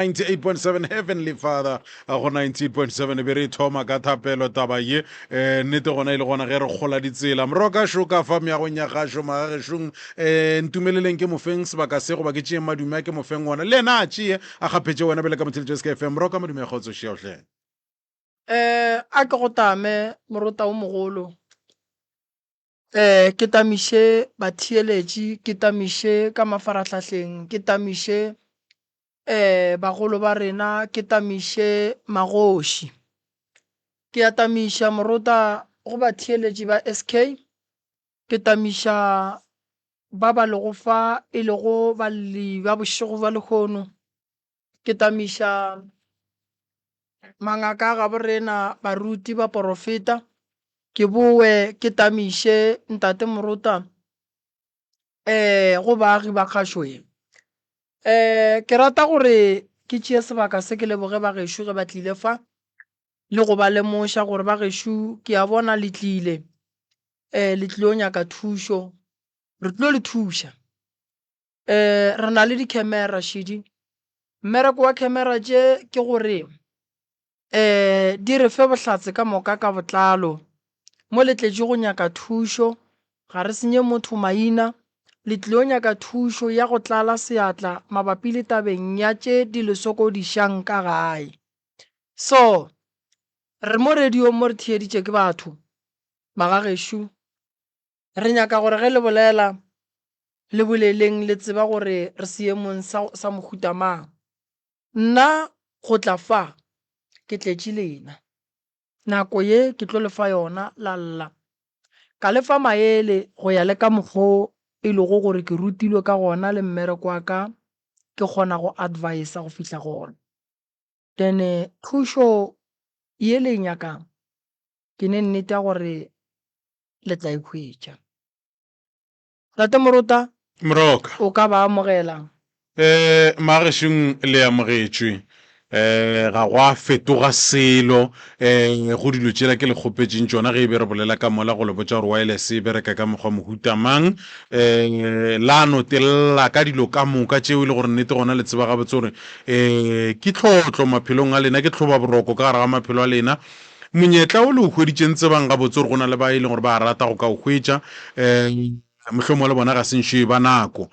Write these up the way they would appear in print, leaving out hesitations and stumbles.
98.7 Heavenly Father a go 98.7 be re thoma ka thapelo taba ye nnete gona ile gona ge re kgola ditsela moroka sho ka fa meagong ya gašo magagešong ntumeleleng ke mofeng sebaka se go ba ke tšee madume ke mofeng ona le ena a tšee a gapetše wena bele ka motheletšo ke fm moroka madume ya kgotso šeotlhe a ke go tame morota o mogolo ke tamiše batheeletši ke tamiše ka mafaratlhatlheng ke tamiše bagolo ba rena ke tamiše magoši ke a tamiša morota go batheeletši ba SK ke tamiša ba ba lego fa e lego balli ba bošego ba lekgono ke tamiša mangaka a gabo rena baruti ba porofeta ke boe ke tamiše ntate morota go baagi ba kgašoe ke rata gore ke tšee sebaka se ke leboge ba gešo ge ba tlile fa le go ba lemoša gore ba gešo ke a bona le tlile le tlile o nyaka thušo re tlilo le thuša re na le di-camera šedi mmereko wa camera tše ke gore di re fe bohlatse ka moka ka botlalo mo le tletše go nyaka thušo ga re senye motho maina le tlile o nyaka thušo ya go tlala seatla mabapi le tabeng ya tše di le sokodišang ka gae so re mo radio mo re theeditše ke batho magagešo re nyaka gore ge le bolela le boleleng le tseba gore re seemong sa mohuta mang nna go tla fa ke tletše lena nako ye ke tlo lefa yona la lla ka lefa maele go ya le ka mokgwa e lego gore ke rutilwe ka gona le mmereko wa ka ke kgona go advise go fihla gona then thušo ye le nyakang ke ne nnete ya gore le tla ikhwetša tate morota moroka o ka ba amogela magešong le amogetšwe ga go a fetoga selo go dilo tšela ke le kgopetšeng tšona ge e be re bolela ka mola go le botša gore wireless e bereka ka mokgwa mohuta mang la notelela ka dilo ka moka tšeo e le gore nnete gona le tseba gabotse gore ke tlhotlo maphelong a lena ke tlhoba boroko ka gare ga maphelo a lena monyetla o le o hweditšeng tsebang gabotse gore go na le ba e leng gore ba rata go ka o hwetša mohlomong le bona ga sentšhe ba nako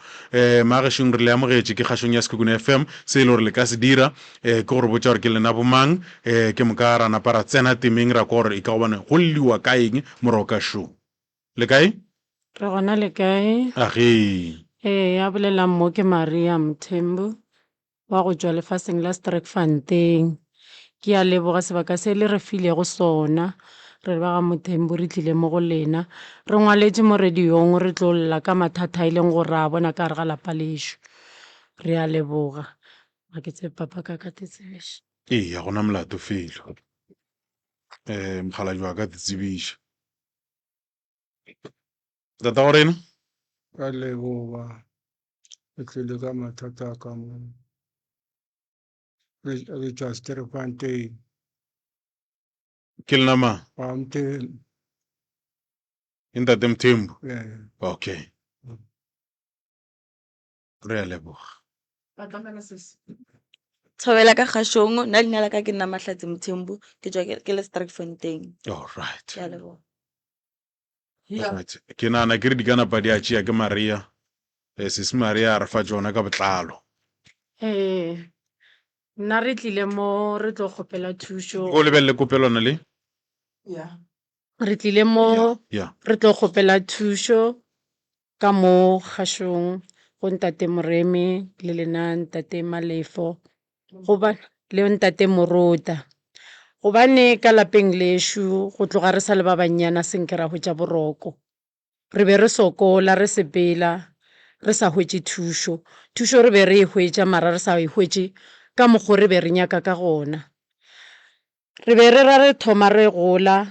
magešong re le amogetše ke kgašong ya Sekhukhune FM se e le gore le ka se dira ke gore botša gore ke lena bomang ke moka ra napa ra tsena temeng ra kwa gore e ka go bane go lliwa ka eng moroka show le kae re gona le kae age a bolelang mo ke Maria Mthembu wa go tšwa lefaseng la Sterkfontein ke a leboga sebaka se le re filego sona re ba ga Mthembu re tlile mo go lena re ngwaletše mo radiong re tlo lla ka mathata a ileng gore a bona ka re ga lapa lešo re a leboga ga ke tse papa ka ka tetsebeša ya gona molato felo mokgaladi wa ka tetsebiša tata go rena ka leboga re tlile ka mathata a ka mo re tšwa Sterkfontein ke lenama Fountain ntate Mthembu okay re a leboga Thobela ka kgašong nna leina la ka ke nna Mahlatse Mthembu ke tšwa ke le Sterkfontein all right ke a leboga right ke nana ke re di ka napa di a tšea ke Maria sese Maria a re fa tšona ka botlalo nna re tlile mo re tlo kgopela thušo o lebelele kopelwana le re tlile mo ya re tlo kgopela thušo ka mo kgašong go ntate Moremi le lena ntate Malefo goba le ntate Morota gobane ka lapeng lešo go tloga re sa le ba bannyana senke ra hwetša boroko re be re sokola re sepela re sa hwetše thušo re be re e hwetša mara re sa e hwetše ka mokgwa re be re nyaka ka gona re be re ra re thoma re gola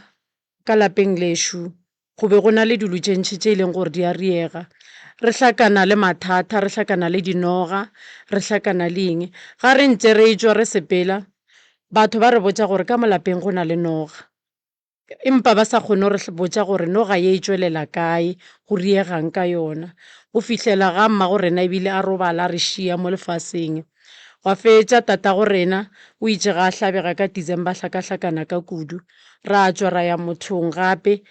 ka lapeng lešo go be go na le dilo tše ntšhi tše e leng gore di a riega re hlakana le mathata re hlakana le dinoga re hlakana le eng ga re ntse re tšwa re sepela batho ba re botša gore ka molapeng go na le noga empa ba sa kgone re botša gore noga ye e tšwelela kae go riegang ka yona go fihlela ga mma go rena ebile a robala re šia mo lefaseng wa fetša tata go rena o itše ga a hlabega ka December hlakahlakana ka kudu ra tšwa ra ya mothong gape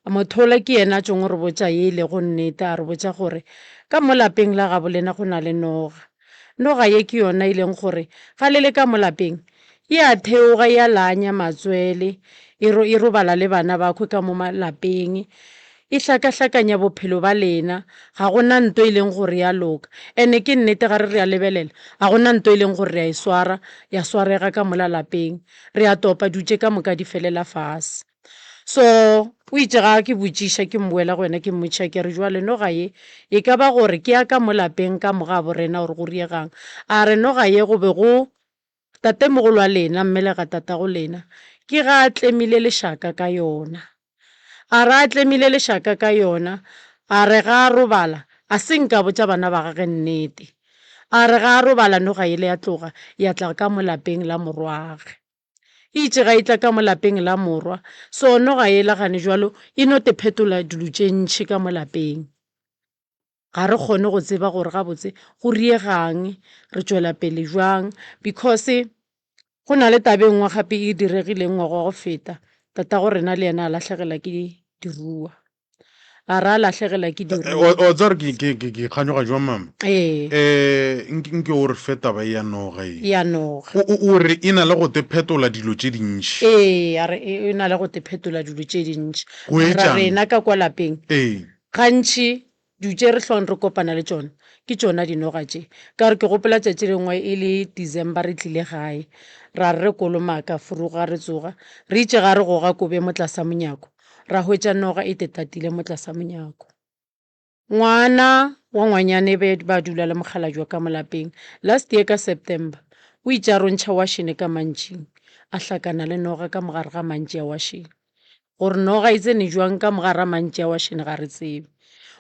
mothola ke yena tšong re botša ele go nnete a re botša gore ka mo lapeng la gabo lena go na le noga ye ke yona e leng gore ga le le ka mo lapeng e a theoga ya lanya matswele e robala le bana bakhwe ka mo malapeng e hlakahlakanya bophelo ba lena ga gona nto e leng gore ya loka ene ke nnete ga re a lebelela ga gona nto e leng gore re a e swara ya swarega ka mola lapeng re a topa dutše ka moka di felela fase so o itše ga ke botšiša ke mboela go wena ke mmotšiša ke re jwale noga ye e ka ba gore ke ya ka mo lapeng ka moga bo rena gore go riegang a re noga ye go be go tatemogolo wa lena mmelega tata go lena ke ga a tlemile lešaka ka yona a re a tlemile lešaka ka yona a re ga a robala a se nka botša bana ba gage nnete a re ga a robala noga ele ya tloga ya tla ka mo lapeng la morwage itše ga itla ka mo lapeng la morwa so noga ele gane jwalo e no te phetola dilo tše ntšhi ka mo lapeng ga re kgone go tseba gore gabotse go riegang re tšwela pele jwang because go na le tabeng ngwa gape e diregileng ngwaga go feta tata go rena le yena a lahlegela ke dirua a re a lahlegela ke dirua o tsa re ke kganyoga jwa mama nke o re feta ba ya noga e ya noga o re e na le go te phetola dilo tše dintšhi a re e na le go te phetola dilo tše dintšhi Go e ra tšang? rena ka kwa lapeng ee gantši dutše re hlong re kopana le tšona ke tšona dinoga tše ka re ke gopola tšatši lengwe e le December re tlile gae ra re kolomaka furuga re tsoga re itše ga re goga kobe mo tlasa monyako ra hwetša noga e tetatile mo tlasa monyako ngwana wa ngwanyane ba dula le mokgalajwa ka molapeng last year ka September o itše a rontšha washene ka mantšhing a hlakana le noga ka mogare ga mantši a washene gore noga e tsene jwang ka mogare ga mantši a washene ga re tsebe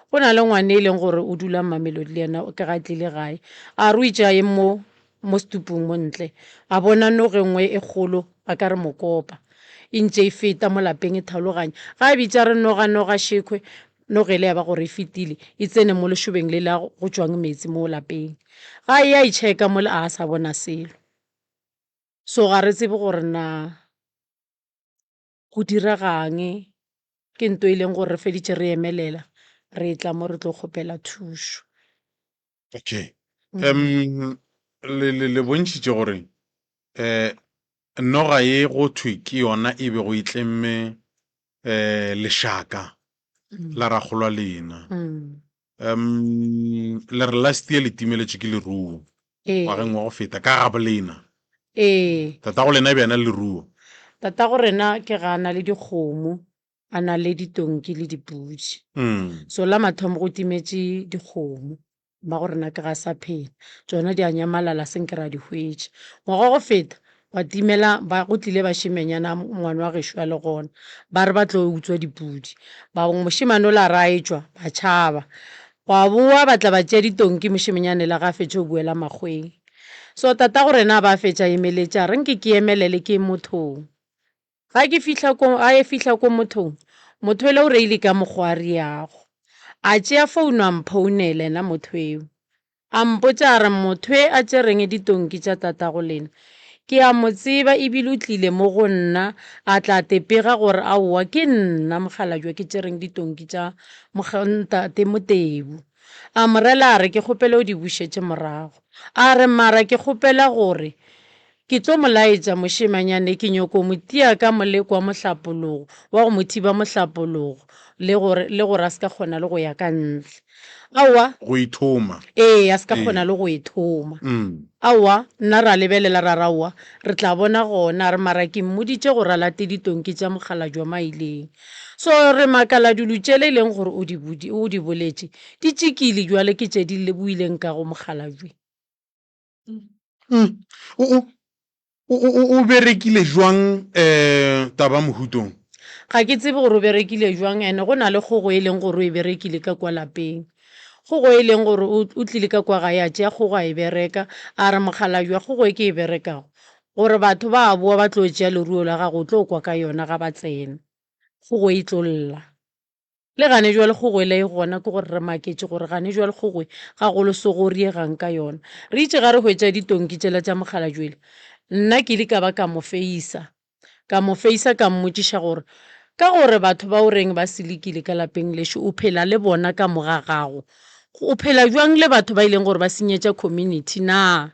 go na le ngwane e leng gore o dula Mamelodi le yena ka ga tlile gae a re o itše a ye mo stupung mo ntle a bona noge nngwe e kgolo a ka re mokopa e ntše e feta mo lapeng e thaloganya ga a bitša re noga shekhwe nogele ya ba gore e fetile e tsene mo lešobeng le la go tšwang metsi mo lapeng ga e a itšheka mo le a sa bona selo so ga re tsebe gore na go diragang ke nto e leng gore re feditše re emelela re tla mo re tlo kgopela thušo okay le bontšhitše gore noga ye go thwe ke yona e be go itlemme lešaka la ragolwa lena le re last year le timeletše ke leruo ngwageng wa go feta ka gabo lena tata go lena e bjana leruo tata go rena ke gana le dikgomo a na le ditonki le dipudi so la mathomo go timetše dikgomo ba go rena ke ga sa phela tšona di a nyamalala senke ra di hwetše ngwaga go feta wa timela go tlile bašimenyana ngwane wa gešo a le gona ba re ba tlo utswa dipudi ba mošimane o la ra etswa ba tšhaba wa boa ba tla ba tšea ditonki mošimenyane la ga fetše o buela makgweng so tata go rena ba fetša emeletša re nke ke emelele ke mothong ga ke fihla ko mothong motho ele o reile ka mokgwa a riago a tšea founu a mphounele na motho eo a mpotša a re motho e a tšereng ditonki tša tata go lena ke a mo tseba ebile o tlile mo go nna a tla tepega gore aowa ke nna mokgalajwa ke tšereng ditonki tša ntate Motebu a morela a re ke kgopela o di bušetše morago a re mara ke kgopela gore ke tlo molaetša mošemanyane ke nyoko motia ka molekwa mohlapologo wa go mothiba mohlapologo le gore a se ka kgona le go ya ka ntle aowa go ithoma a se ka kgona le go ithoma aowa nna ra lebelela ra raowa re tla bona gona re mara ke mmoditše gore a late ditonki tša mokgalajwa maileng so re makala dilo tšele e leng gore o di boletše di tšikile jwale ke tše di buileng ka go mokgalajwe o berekile jwang taba mohutong ga ke tsebe gore o berekile jwang ene go na le kgogo e leng gore o e berekile ka kwa lapeng kgogo e leng gore o tlile ka kwa gae a tšea kgogo a e bereka a re mokgalajwa kgogo e ke e berekago gore batho ba boa ba tlo tšea leruo la gago o tlo kwa ka yona ga ba tsena kgogo e tlo lla le gane jwa legogwe le gona ke gore re maketse gore gane jwa legogwe ga go le so go riegang ka yona re itse ga re hwetša ditonki tsela tša mogala jwele nna ke ile ka ba ka mo feisa ka mmotšiša gore ka gore batho ba o reng ba selekile ka lapeng lešo o phela le bona ka moga gago o phela jwang le batho ba ileng gore ba senyetša community na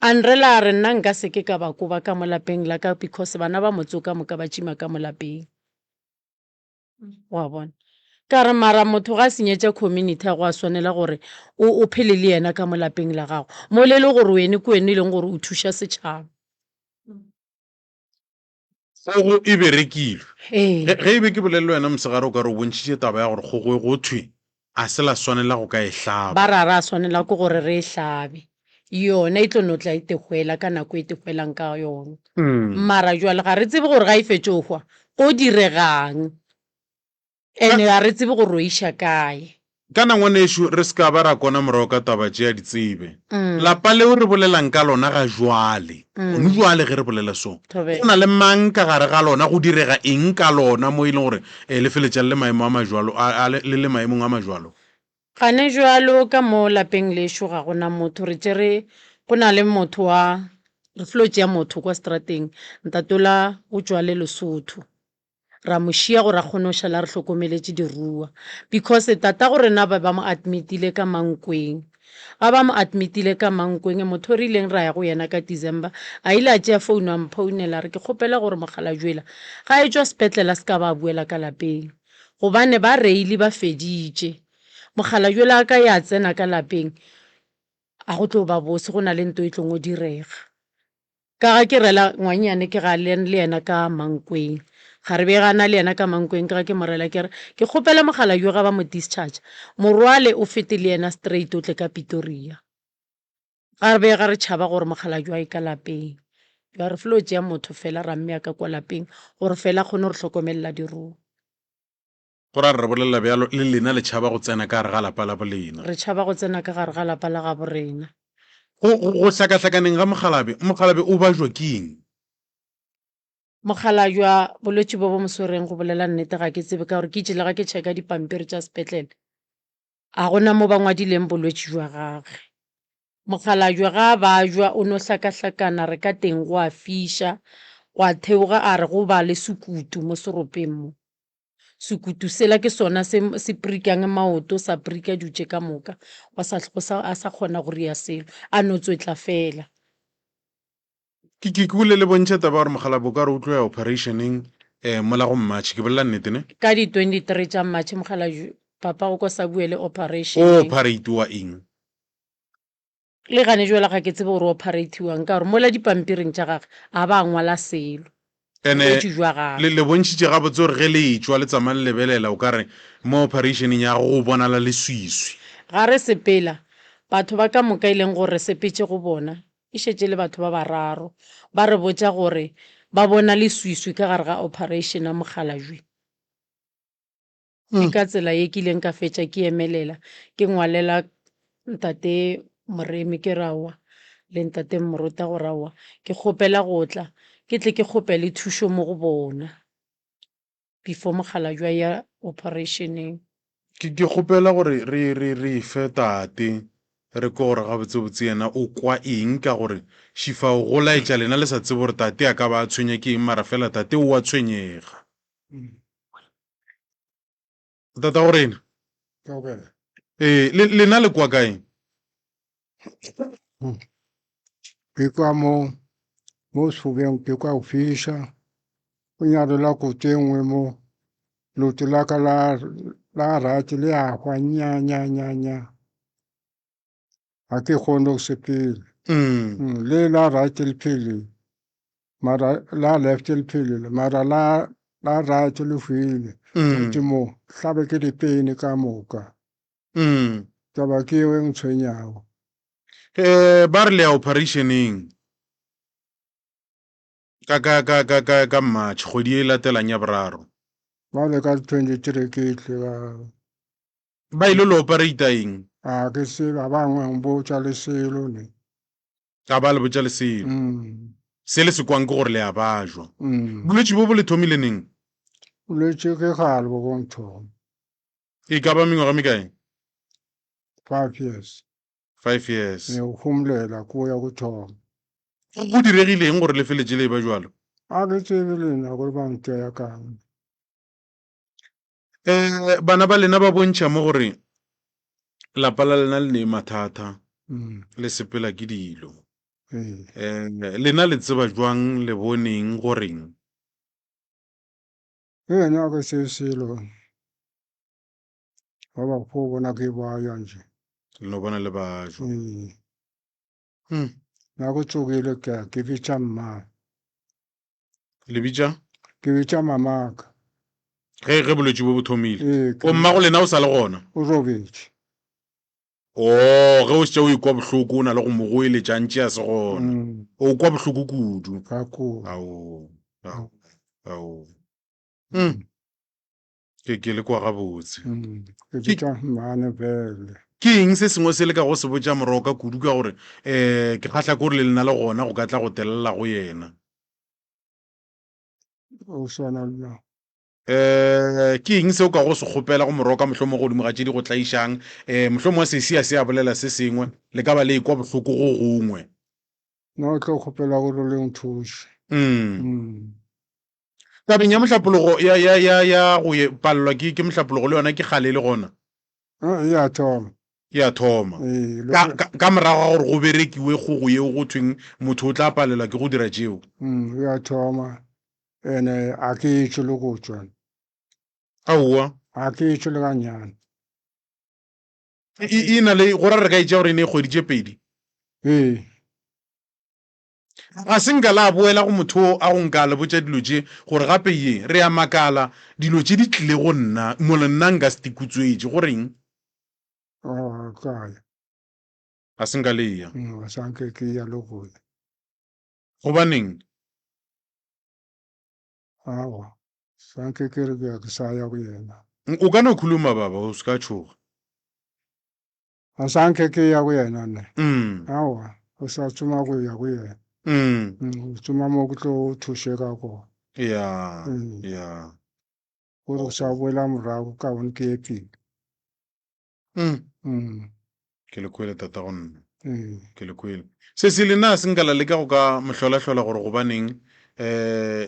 Andrela a re nna nka seke ka ba koba ka mo lapeng la ka because bana ba motse o ka moka ba tšhima ka mo lapeng wa bona ka re mara motho ga a senyetša community a go a swanela gore o phele le yena ka mo lapeng la gago mo le le gore wene ke wene e leng gore o thuša setšhaba Kgogo e berekilwe. ee Ge e be ke bolelele wena mosegare o ka re o bontšhitše taba ya gore kgogo go thwe a se la swanela go ka e hlaba. ba rara a swanela ke gore re e hlabe yona e tlo no tla e tegwela ka nako e tegwelang ka yona mara jwale ga re tsebe gore ga e fetšogwa go diregang ene ga re tsebe gore o iša kae Ka nangwane ešo re se ka ba ra kona morago ka taba tšea ditsebe. Lapa leo re bolelang ka lona ga jwale gone jwale ge re bolela so Thobela. go na le mang ka gare ga lona go direga eng ka lona mo e leng gore le feletša le maemo a majwalo le maemong a majwalo. gane jwalo ka mo lapeng lešo ga gona motho re tšere go na le motho wa re flo tšea motho kwa strateng ntatola o tšwa le lesotho ra mo šia gore a kgone o šala re hlokomeletše dirua because tata gore na ba mo admitile ka mankweng ga ba mo admitile ka mankweng motho re ileng ra ya go yena ka December a ile a tšea founu a mphounela re ke kgopela gore mogala jwela ga e tšwa sepetlela se ka ba buela ka lapeng gobane ba reile ba feditše mogala jwela ka ya tsena ka lapeng a go tlo ba bose go na le nto e tlong o direga ka ga ke rela ngwanyane ke ga le yena ka mankweng ga re begana le yena ka mankweng ke ga ke morela ke re ke kgopela mogala jo ga ba mo discharge morwale o fete le yena straight o tle ka Pretoria ga re bega re tšhaba gore mogala jo a e ka lapeng jwa re felo tšea motho fela ra mme ka kwa lapeng gore fela kgone re hlokomelela diruo Go ra re bolelela bjalo le lena le tšhaba go tsena ka gare ga lapa la bolena. re tšhaba go tsena ka gare ga lapa la ga borena Go hlakahlakaneng ga mogalabe o bajwa ke eng? mogala jwa bolwetse bo bo mosoreng go bolela nnete ga ke tsebe ka gore ke itšele ga ke checka dipampiri tša sepetlele a gona mo ba ngwadileng bolwetse jwa gage mogala jwa ga ba jwa o no hlakahlakana re ka teng go a fiša go a theoga a re go ba le sekutu mo seropeng mo sekutu sela ke sona se prikang maoto sa prika dutše ka moka a sa kgona go ria selo a no tswetla fela Ke kule le bontšha taba gore mogalabe o ka re o tlo ya operationeng mola go mmatšhe ke bolela nnete ne ka di 23 tša matšhe mogala papa go sa buele operation o operatiwa eng le gane jwela ga ke tsebe gore operatiwang ka gore mola dipampiring tša gage a ba ngwala selo ene bolwetši jwa gage le bontšhitše gabotse gore ge le etswa le tsamaya le lebelela o ka re mo operationeng ya go bonala le swiswi ga re sepela batho ba ka moka ileng gore sepetse go bona e šetše le batho ba bararo ba re botša gore ba bona le swiswi ka gare ga operation a mogala jwe ke ka tsela ye ke ileng ka fetša ke emelela ke ngwalela ntate moremi ke rawa le ntate moruta go rawa ke kgopela go tla ke tle ke kgopele thušo mo go bona before mogala jwa ya operationeng ke kgopela gore re fe tate re ko gore gabotsebotse yena o kwa eng ka gore šifa o go laetša lena le sa tsebe gore tate a ka ba a tshwenya ke eng mara fela tate o a tshwenyega tata gorena lena le kwa kae ke kwa mo sefubeng ke kwa go fiša o nyalela kote nngwe mo loto la ka la rate le a hwa nya ga ke kgone go sepele le la right le phele mara la left le phele mara la right le fuile ke mo hlabe ke dipene ka moka taba ke e ntshwenyago ba re le ya operationeng ka mmatšhe kgwedi e latelang ya boraro ba le ka 23 ke tle ba ile le operata eng a ke se ba bangwe botša le selo ne ka ba le botša le selo se le se kwang ke gore le a bajwa bolwetši bo bo le thomile neng bolwetši ke gale bo bontho e ka ba mengwaga mekae 5 years 5 years o humlela ko ya go thoma go diregileng gore le feletse le ba jwalo a ke tsebe lena gore ba ntseya kang bana ba lena ba bontšha mo gore lapa la lena le ne mathata le sepela ke dilo lena le tseba jwang le boneng goreng ena ke se selo ba ba go bona ke ba ya nje le no bona le ba jo na go tsogile ke bitša mma le bitša ke bitša mamaka ge bolwetse bo bo thomile o mma go lena o sa le gona o robetše ge o setse o ikwa bohloko o na le go mo go eletsantše ya se gona o kwa bohloko kudu ka ko ao ke le kwa gabotse ke bitša mmane fele ke eng se sengwe se le ka go se botša morago ka kudu ka gore ke kgatlha ko re le lena le gona go ka tla go telela go yena o swana le ke eng se o ka go se kgopela go morago ka mohlomong godimo ga tše di go tlaišang mohlomong se sia se a bolela se sengwe le ka ba le ekwa bohloko go gongwe no tlo kgopela gore le nthuše tabeng ya mohlapologo ya go palelwa ke mohlapologo le yona ke kgale le gona ya thoma ya thoma ka morago ga gore go berekiwe go yeo go thweng motho o tla palelwa ke go dira tšeo ya thoma ene a ke itše le go tswa aowa a ke itše le ganyane e na le gore re ka itša gore e ne e kgweditše pedi ga se nka la boela go motho a go nka le botša dilo tše gore gape ye re a makala dilo tše di tlile go nna mo le nna nka se tikutswetše goreng kae ga se nka leya sanke ke ya le go gobaneng awa sanke ke re ke sa ya go yena o ka no khuluma baba o se ka tshoga a sanke ke ya go yena ne awa o sa tsoma go ya go yena tsoma mo go tlo thuše ka go ya gore o sa boela morago ka bone ke epile ke le kwele tata go nna ke le kwele se se lena se nkala le ka go ka mohlolahlola gore go baneng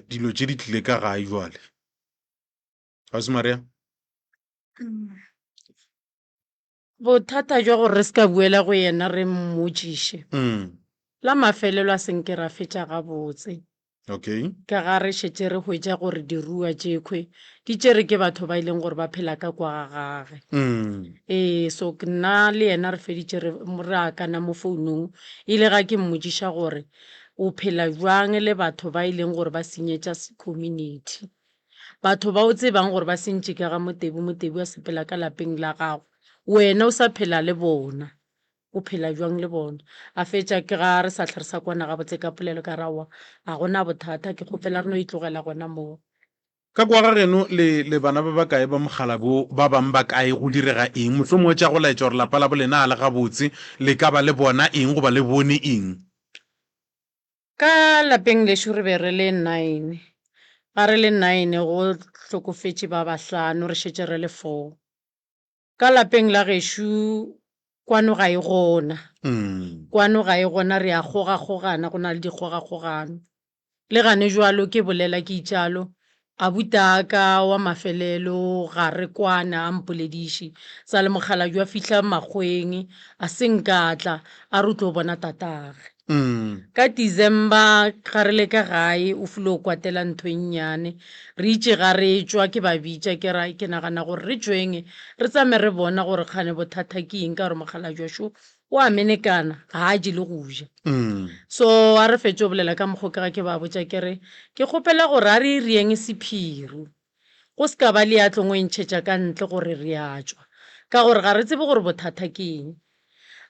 dilo tše di tlile ka gae jwale ga se maria bothata jwa gore re se ka buela go yena re mmotšiše la mafelelo a senke ra fetša gabotse okay ka ga re šetše re hwetša gore dirua tšekhwe di tšere ke batho ba ileng gore ba phela ka kwa ga gage so nna le yena re feditše re akana mo founung ile ga ke mmotšiša gore o phela jwang le batho ba ileng gore ba senyetša community batho ba o tsebang gore ba sentše ka ga motebu a sepela ka lapeng la gago wena o sa phela le bona o phela jwang le bona a fetša ke ga re sa tlhe re sa kwana gabotse ka polelo ka rawa a gona bothata ke kgopela re no itlogela gona moo ka kwa ga geno le bana ba ba kae ba mogala bo ba bang ba kae go direga eng mohlomong tša go laetša gore lapa la bolena a le gabotse le ka ba le bona eng goba le bone eng ka lapeng lešo re be re le 9 ga re le 9 go hlokofetše ba bahlano re šetše re le 4 ka lapeng la gešo kwano ga e gona kwano ga e gona re a gogagogana go na le dikgogagogano le gane jwalo ke bolela ke itšalo a butaka wa mafelelo ga re kwana a mpolediše sa le mogala jwa fihla makgweng a senkatla a re tlo bona tatagwe ka December ga re le ka gae o fule o kwatela ntho e nnyane re itše ga re tswa ke ba bitša ke nagana gore re tsweng re tsame re bona gore kgane bothata ke eng ka gore mogala jwašo o amenekana ga a je le go ja so a re fetše o bolela ka mokgoka ga ke ba botša kere ke kgopela gore a re rieng sephiru go se ka ba le ya tlong o ntšhetša ka ntle gore re a tswa ka gore ga re tsebe gore bothata ke eng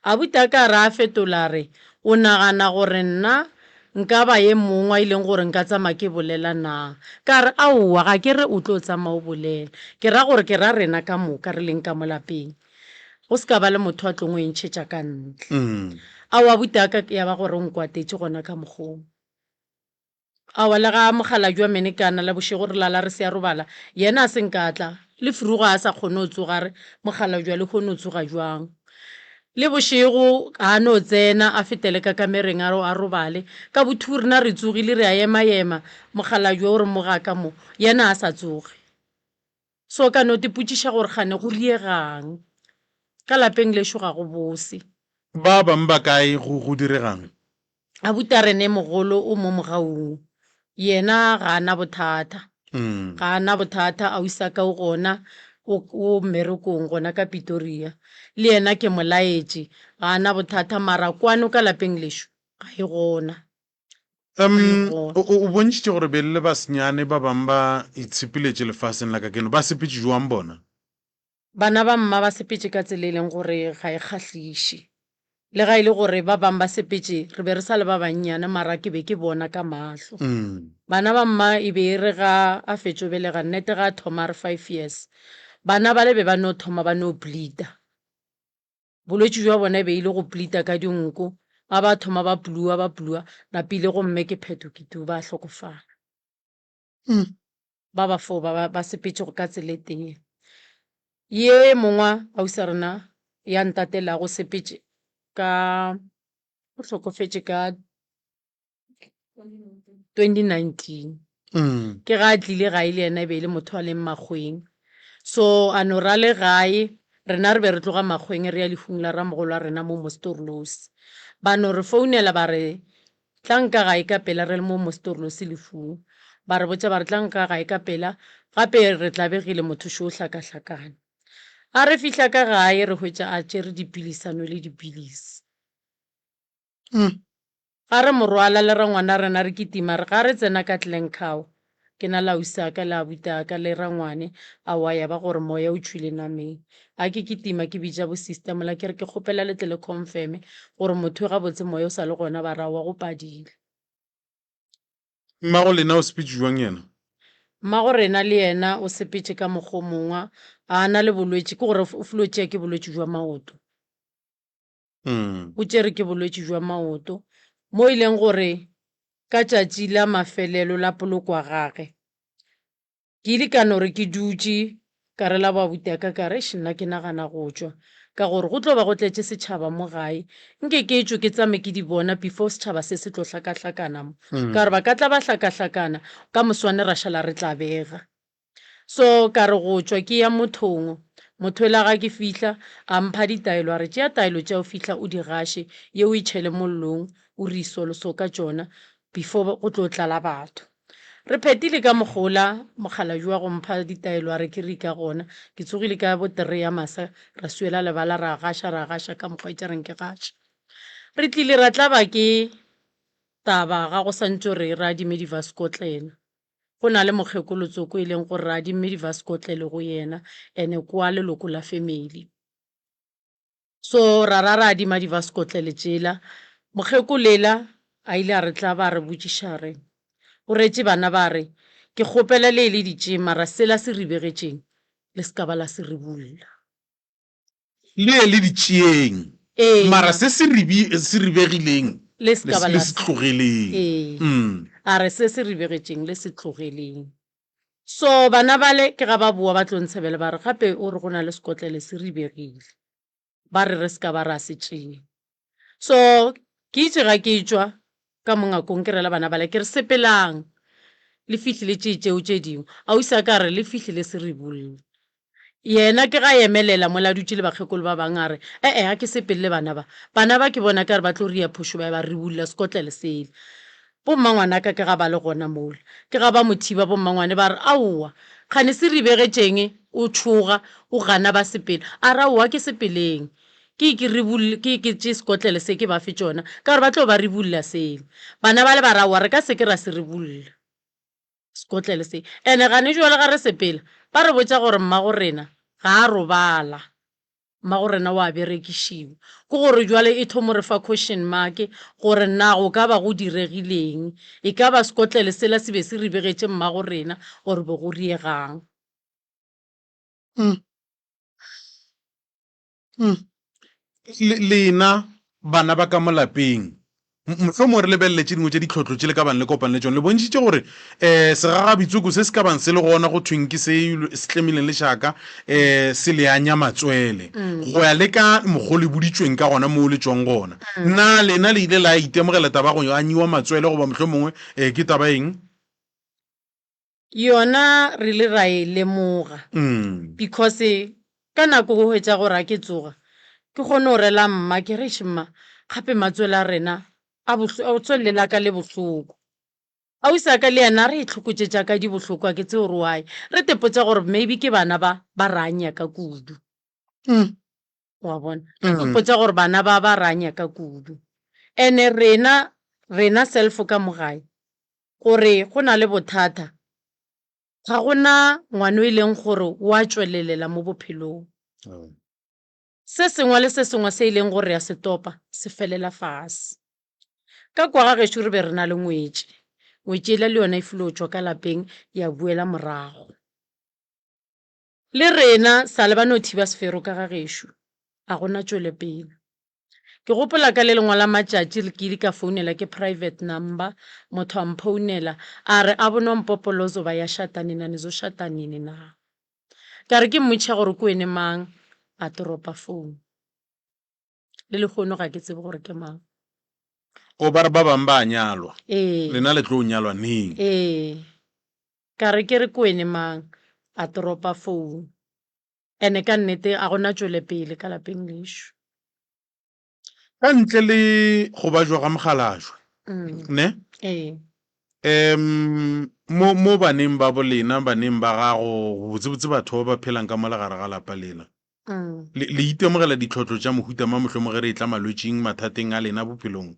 a butaka re a fetola re o nagana gore nna nka ba ye mongwe a ileng gore nka tsama ke bolela na ka re aowa ga ke re o tlo tsama o bolela ke ra gore ke ra rena ka moka re leng ka mo lapeng go se ka ba le motho a tlong o ntšhetša ka ntle a wa butaka ya ba gore o nkwatetše gona ka mokgong a wa le ga mogala jwa menekana la bošego re lala re se a robala yena a senkatla le furugo a sa kgone o tsoga re mogala jwa le kgone o tsoga jwang le bošego a no tsena a fetele ka kamereng a robale ka bothu rena re tsogile re a ema mogala jwa o re mogaka mo yena a sa tsoge so ka no tipotšiša gore gane go riegang ka lapeng lešo ga go bose ba bang ba kae go diregang a butarene mogolo o mo mogaung yena ga ana bothata ga ana bothata a isa ka o gona o mmerekong gona ka Pretoria le yena ke molaetše ga ana bothata mara kwano ka lapeng lešo ga e gona o bontšitše gore belele ba senyane ba bang ba itshepiletše lefaseng la ka keno ba sepetse jwang bona bana ba mma ba sepetse ka tsela e leng gore ga e kgatlhiše le ga e le gore ba bang ba sepetse re be re sa le ba bannyane mara ke be ke bona ka mahlo bana ba mma e be re ga a fetšo belega nnete ga a thoma re 5 years bana ba le be ba no thoma ba no bleeda bolwetši jwa bona e be ile go bleeda ka dinko ba ba thoma ba plua napile gomme ke phetho ke tu ba hlokofala ba ba fo ba sepetse go ka tsela teng ye mongwa ausa rena ya ntatela go sepetse ka o hlokofetše ka 2019 ke ga a tlile gae le yena e be le motho a leng makgweng so a no ra le gae rena re be re tloga makgweng re ya lefung la ramogolo a rena mo Mostorlosi ba no re founela ba re tlanka gae ka pela re le mo Mostorlosi lefung ba re botša ba re tlanka gae ka pela gape re tlabegile motho šo hlakahlakane a re fihla ka gae re hwetša a tšere dipilisano le dipilisi ga re morwala le ra ngwana rena re kitima re ga re tsena ka Tlencow ke na lausa ka la buta ka le ra ngwane a wa ya ba gore moya o tšhwile nameng a ke kitima ke bitša bo sister mola ke re ke kgopela le tle le confirm gore motho ga botse moya o sa le gona ba ra wa go padile mmago lena o sepetse jwang yena mmago rena le yena o sepetse ka mokgwa mongwe a na le bolwetši ke gore o fulotšea ke bolwetši jwa maoto o tšere ke bolwetši jwa maoto mo e leng gore ka tšatši la mafelelo la polokwa gage ke ile ka no re ke dutše ka re la babuta ka re nna ke nagana go tšwa ka gore go tlo ba go tletše setšhaba mo gae nke ke tšo ke tsame ke di bona before setšhaba se se tlo hlakahlakana mo ka re ba ka tla ba hlakahlakana ka moswane ra šala re tla bega so ka re go tšwa ke ya mothong motho la ga ke fihla a mpha ditaelo a re tšea taelo tša o fihla o di gaše ye o itšhele mollong o re isoloso ka tšona before go tlo tlala batho re phetile ka mogola mogala jwa go mpha ditaelo a re ke re ka gona ke tsogile ka bo 3 ya masa ra suela lebala ra gaša ka mokgwa itša reng ke gaša re tlile ra tlaba ke taba ga go santšo re ra dime divascotlena go na le mokgekolotsoko e leng gore ra dimme divascotlele go yena ene kwa leloko la family so ra dima divascotlele tšela mokgekolela a ile a re tla ba re botšiša re o retše bana ba re ke kgopela le ditše mara sela se re begetšeng le ska ba la se re bulla le ditšeeng mara se se rebegileng le ska ba le se tlogeleng a re se se re begetšeng le se tlogeleng so bana bale ke ga ba boa ba tlo ntshebele ba re gape o re go na le sekotlele se re begile ba re ska ba ra se tšee so ke itse ga ke tšwa ka mongakong ke rela bana bale ke re sepelang le fihlile tšeo tše dingwe a o isa ka re le fihlile se re bulle yena ke ga emelela mola dutše le bakgekolo ba bang a re ga ke sepelele bana ba ke bona ka re ba tlo ria phošo ba re bulla sekotlele sele bommangwane ka ke ga ba le gona mola ke ga ba mothiba bommangwane ba re aowa kgane se re begetšeng o tšhoga o gana ba sepele a ra owa ke sepeleng ke tše sekotlele se ke ba fe tšona ka gore ba tlo ba re bulla sele bana ba le ba ra owa re ka se ke ra se re bulla sekotlele se ene gane jwale ga re sepela ba re botša gore mmago rena ga a robala mmago rena wa berekišiwa ke gore jwale e thomo re fa question mark gore na go ka ba go diregileng e ka ba sekotlele sela se be se re begetše mmago rena gore be go riegang lena bana ba ka mo lapeng mohlomong re lebeletse dingwe tse ditlhotlho tse le ka bang le kopane le tsone le bontšhitše gore segagabitsuku se se ka bang se le gona go thweng ke se tlemileng le šaka se leanya matswele go ya le ka mokgwa le boditsweng ka gona mo le tswang gona nna lena le ile la itemogela taba go anyiwa matswele goba mohlomongwe ke taba eng yona re le ra e lemoga because ka nako go hwetša gore a ke tsoga ke kgone go rela mma ke re šemma gape matswele a rena a tswelela ka le bohloko a o isa ka le yena re e tlhokotsetša ka di bohloko a ke tse gore wae re tepotsa gore maybe ke bana ba ranya ka kudu wa bona re tepotsa gore bana ba ranya ka kudu ene rena self ka mogae gore go na le bothata ga gona ngwana o e leng gore wa tswelelela mo bophelong se sengwe le se sengwe se e leng gore ya se topa se felela fase ka kwa ga gešo re be re na le ngwetši le yona e filo tswa ka lapeng ya buela morago le rena sa le ba no thiba sefero ka ga gešo a gona tswele pele ke gopola ka le lengwe la matšatši le ke di ka founela ke private number motho a mphounela a re a bona mpopolozo ba ya shatanini nizoshatanini na ka re ke mmotšiša gore ke wene mang a toropa phone le lekgono ga ke tsebe gore ke mang o ba re ba bang ba nyalwa ee lena le tlo nyalwa neng ka re ke re ke wene mang a toropa phone ene ka nnete a gona tswele pele ka lapeng lešo ka ntle le go ba jwa ga mogalajwa ne mo baneng ba bolena baneng ba gago botsebotse batho ba ba phelang ka molegare ga lapa lena le itemogela ditlhotlho tša mohuta ma mohlomong ge re e tla malwetšing mathateng a lena bophelong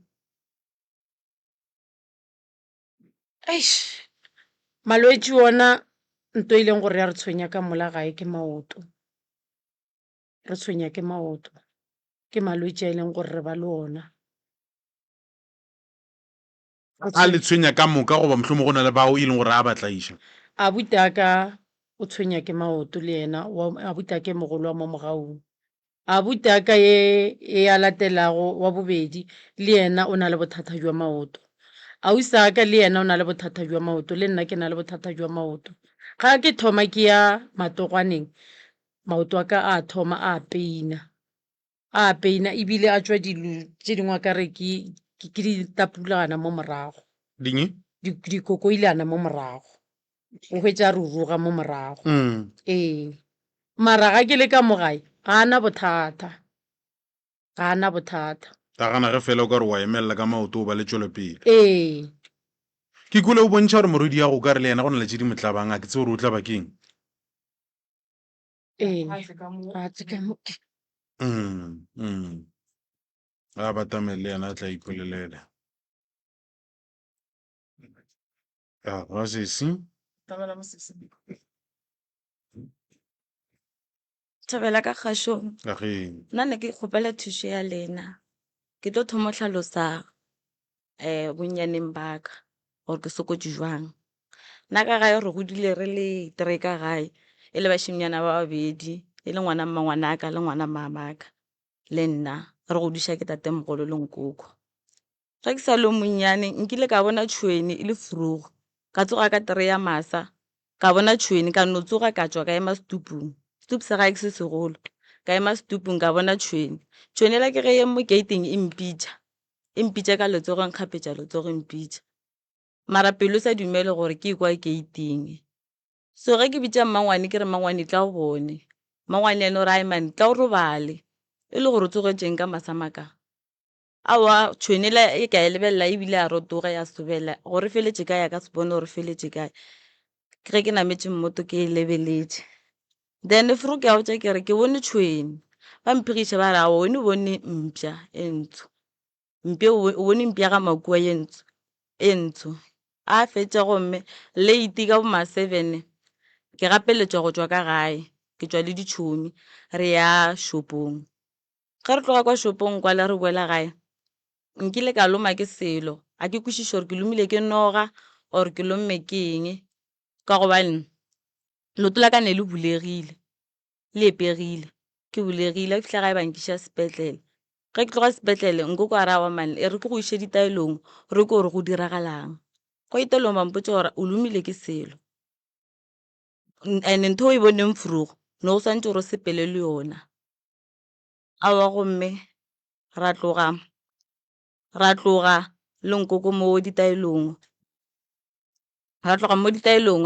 malwetši ona nto ileng gore ya re tshwenya ka mola gae ke maoto re tshwenya ke maoto ke malwetši a e leng gore re ba le ona a le tshwenya ka moka goba mohlomong go na le bao e leng gore a batlaiša a butaka o tshwenya ke maoto le yena a butaka e mogolo wa mo mogaung a butaka e a latelago wa bobedi le yena o na le bothata jwa maoto a o isaka le yena o na le bothata jwa maoto le nna ke na le bothata jwa maoto ga ke thoma ke ya matogwaneng maoto a ka a thoma a peina ebile a tswa dilo tse dingwe ka re ke ditapulana mo morago dikokoilana mo morago o hwetša ruruga mo morago mara ga ke le ka mogae ga ana bothata ga gana ge fela o ka re wa emelela ka maoto o ba le tswelopele ke kule o bontšha gore morodi ya go ka re le yena go na le tse di motlabang a ke tse gore o tla bakeng a batamele le yena a tla ipolelela ga sesi Thabela ka kgašong nna ne ke kgopela thušo ya lena ke tlo thomo tlhalosa bonnyaneng baka gore ke sokotse jwang nna ka gae re godile re le 3 ka gae e le bašimnyana ba babedi e le ngwana mmangwanaka le ngwana mamaka le nna re godiša ke tate mogolo le nkoko ga ke sa le monnyane nkile ka bona tšhweni e le furugo ka tsoga ka 3 ya masa ka bona tšhweni ka no tsoga ka tswa ka ema setupung setupu sa gae ke se segolo ka ema setupung ka bona tšhweni la ke ge ye mo gateng e mpitša ka letsogong kgapetša letsogo mpitša mara pelo sa dumele gore ke kwa gateng so ge ke bitša mmangwane ke re mmangwane tla o bone mmangwane ene o re aemane tla o robale e le gore o tsogetšeng ka masamaka awa tšhweni la e ka e lebelela ebile a rotoga ya sobela gore feletše kae ya ka se bone gore feletše kae ge ke nametše mmoto ke e lebeletše then furu ke a botša ke re ke bone tšhweni ba mphigiša ba re a one bone mpša e ntsho o bone mpša ga makua e ntsho a fetša gomme late ka bo ma 7 ke gapeletswa go tswa ka gae ke tswa le ditšhomi re ya shopong ge re tloga kwa shopong kwa le re boela gae nkile ka loma ke selo a ke kwešiše gore ke lomile ke noga or ke lomme ke eng ka gobane loto la ka ne le bulegile le epegile ke bulegile a fitlha gae bankiša sepetlele ge ke tloga sepetlele nkoko a ra wa mane e re ke go ishe ditaelong re ko re go diragalang kwa itaelong bampotse gore o lomile ke selo and ntho o e boneng furugo ne o swantse gore o sepele le yona a wa gomme ra tloga le nkoko mo ditaelong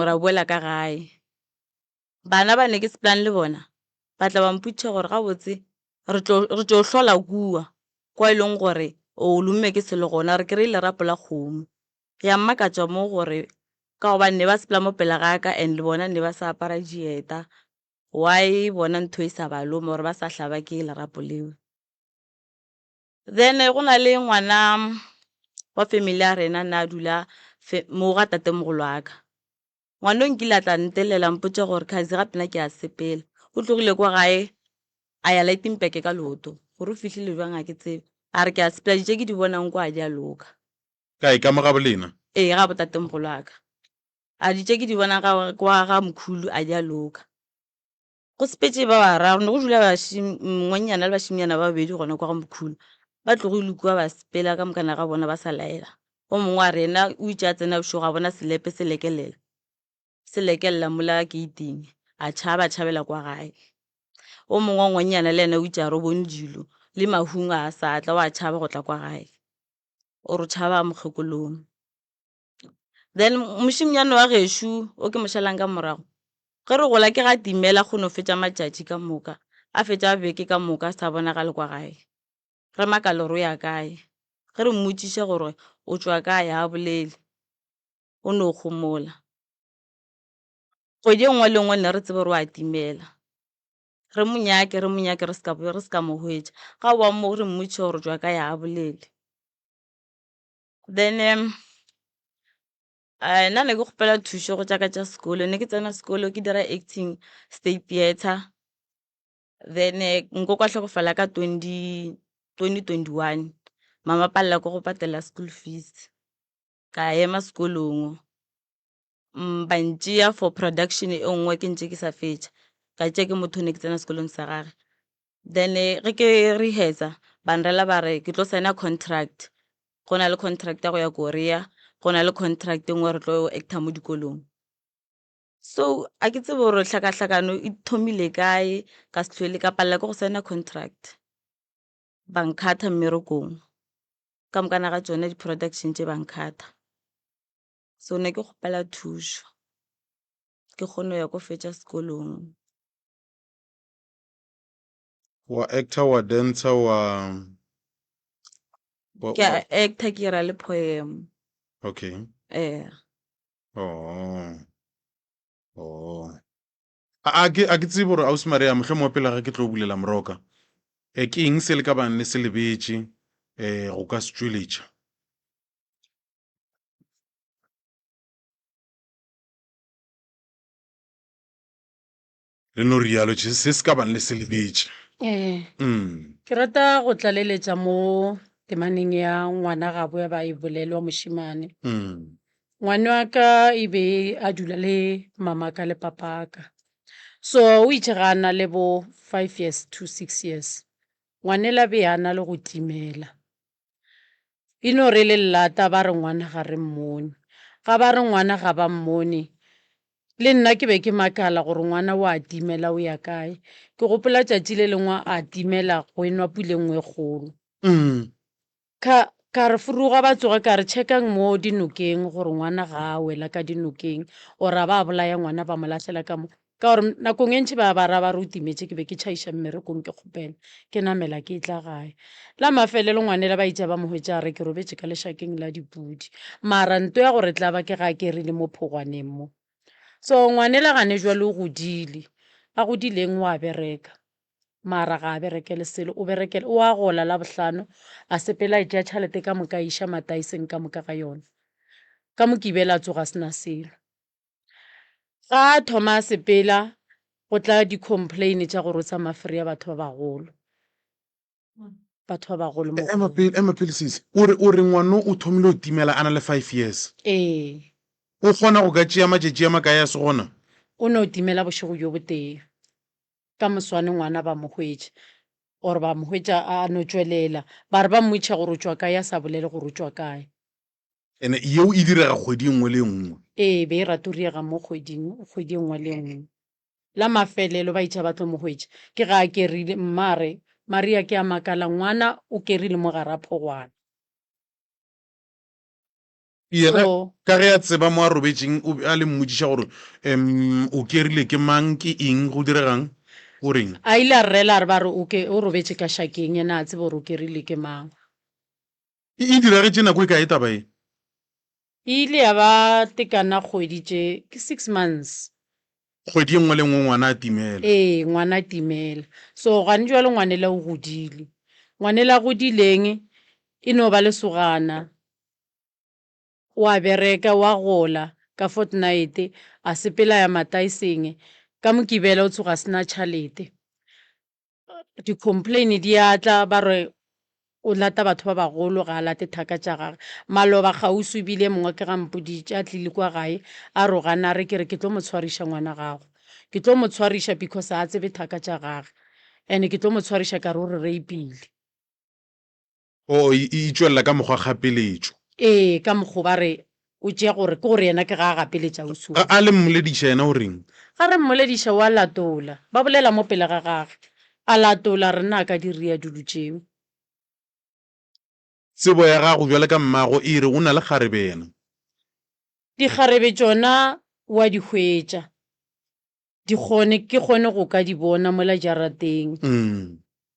ra boela ka gae bana ba ne ke seplan le bona ba tla ba mputša gore ga botse re tlo hlola kua kwa e leng gore o lomme ke selo gona re kry-ile rapo la kgomo ya mmakatšwa mo gore ka gobane ne ba sepela mo pela gaka and le bona ne ba sa apara dieta why bona ntho e sa ba loma gore ba sa hlaba ke lerapo leo. Then go na le ngwana wa family ya rena na dula mo ga tatemogolo wa ka ngwana o nkile a tla ntelela mpotša gore kgazi gape nna ke a sepela o tlogile kwa gae a ya laetimpeke ka loto gore o fitlhile jwang a ke tsebe a re ke a sepela ditše ke di bonang kwa a di a loka ka e ka mo ga bolena ee ga botatemogolo wa ka a ditše ke di bonang kwa ga mkhulu a di a loka go sepetse ba bararo ne go dula ngwannyana le bašimnyana ba babedi gona kwa ga mkhulu ba tlogo ilukua ba sepela ka mokana ga bona ba sa laela o mongwe a rena o itše a tsena bošego a bona selepe se lekelela mola geiting a tšhabela kwa gae o mongwe wa ngwannyana le ena o itše a re bone dilo le mahunga a sa tla wa tšhaba go tla kwa gae o re tšhaba mokgekolong. Then mošimnyane wa gešo o ke mošalang ka morago ge re gola ke ga timela go no fetša matšatši ka moka a fetša beke ka moka sa bonagale kwa gae re makale ro ya kae ge re mmotšiša gore o tšwa kae a bolele o ne o kgomola kgwedi nngwe le nngwe ne re tsebe re wa timela re monyake re ska mo hwetša ga boa mo re mmotšiša gore tšwa kae a bolele. Then nna ne ke kgopela thušo go tšaka tša sekolo ne ke tsena sekolo ke dira acting state theatre then nkoko a hlokofala ka 2021 mama palela ko go patela school fees ka ema sekolong ba ntšea for production e nngwe ke ntše ke sa fetša ka tšea ke motho ne ke tsena sekolong sa gage then ge ke rehearsa banrela ba re ke tlo signa contract go na le contract ya go ya Korea go na le contract engwe re tlo acta mo dikolong so a ke tsebe gore hlakahlakano e thomile kae ka se tlhwele ka palela ke go signa contract bankgatha mmerekong ka mokana ga tsone di-production tše bankgatha so ne ke kgopela thušo ke kgone ya ko fetša sekolong. wa actor wa dancer Ke a actor ke ira le poem okay a ke tsebe gore ausi Maria motlhe mo pele ga ke tlo bulela moroka ke eng se le ka bane se lebetše go ka se tšweletša le no rialo se se ka bane le se lebetše ke rata go tlaleletša mo temaneng ya ngwana gabo ya ba e bolelwa mošimane ngwane wa ka e be a dula le mamaka le papaka so o itše ga ana le bo 5 years to 6 years ngwanela be ana le go timela e no re le llata ba re ngwana ga re mmone ga ba re ngwana ga ba mmone le nna ke be ke makala gore ngwana o a timela o ya kae ke gopola tšatši le lengwe a timela go enwa pule nngwe kgolo ka re furuga ba tsoga ka re checkang mo dinokeng gore ngwana ga a wela ka dinokeng o ra ba bolaya ngwana ba mo lahlela ka mo ka gore nakong e ntši ba ra ba re o timetše ke be ke tšhaiša mmerekong ke kgopela ke namela ke tla gae la mafelelo ngwanela ba itša ba mo hwetša re ke robetše ka lešakeng la dipudi mara nto ya gore tla ba ke ga ke rile mo phogwaneng mo so ngwanela gane jwale o godile a godileng wa bereka mara ga a berekele selo o berekele o a gola la bohlano a sepela e tšea tšhalete ka moka iša mataiseng ka moka ga yona ka mokibela tsoga sena selo ga thoma sepela go tla di-complain tša gore o tsa mafere ya batho ba bagolo ema pele sese o re ngwana o thomile o timela a na le 5 years o kgona go ka tšea matšatši a makae a se gona o ne o timela bošego jo botee ka moswane ngwana ba mo hwetše or ba mo hwetša a no tšwelela ba re ba mmotšha gore o tšwa kae a sa bolele gore o tšwa kae. ene yeo e direga kgwedi nngwe le nngwe. Ee, be e rata o riega mo kgwedi nngwe le nngwe. La mafelelo ba itšha ba tlo mo hwetša ke ga a kerile mmare Maria ke a makala ngwana o kerile mo gare a phogwana. yena So ka ge a tseba mo a robetšeng a le mmotšiša gore o kerile ke mang ke eng go diregang goreng a ile a rrela a re ba re o robetše ka šakeng yena a tsebe gore o kerile ke mang. e diragetše nako e ka e taba e. E ile ya ba tekana kgwedi tše ke 6 months. kgwedi e nngwe le nngwe ngwana a timela. Ee, ngwana a timela. So gane jalo ngwanela o godile. Ngwanela a godileng e no ba lesogana. Wa bereka wa gola ka fortnight a sepela ya mataiseng ka mokibela o tsoga sena tšhalete. Di-complain di atla ba re o lata batho ba bagolo ga a late thaka tša gage. Maloba kgauswi bile mongwe ke ga mpoditše a tlile kwa gae a rogana re kere ke tlo mo tshwariša ngwana gago. Ke tlo mo tshwariša because a tsebe thaka tša gage and ke tlo mo tshwariša ka re o re reipile. o e tšwelela ka mokgwa kgapeletšo. Ee, ka mokgwa ba re o tšea gore ke gore yena ke ga a gapeletša o suwa. a le mmolediša yena o reng. Ga re mmolediša wa latola ba bolela mo pele ga gage a latola re nna ka diria dilo tšeo. tsebo ya gago bjale ka mmago e re o na le kgarebe yena. Dikgarebe tšona wa di hwetša ke kgone go ka di bona mola jarateng.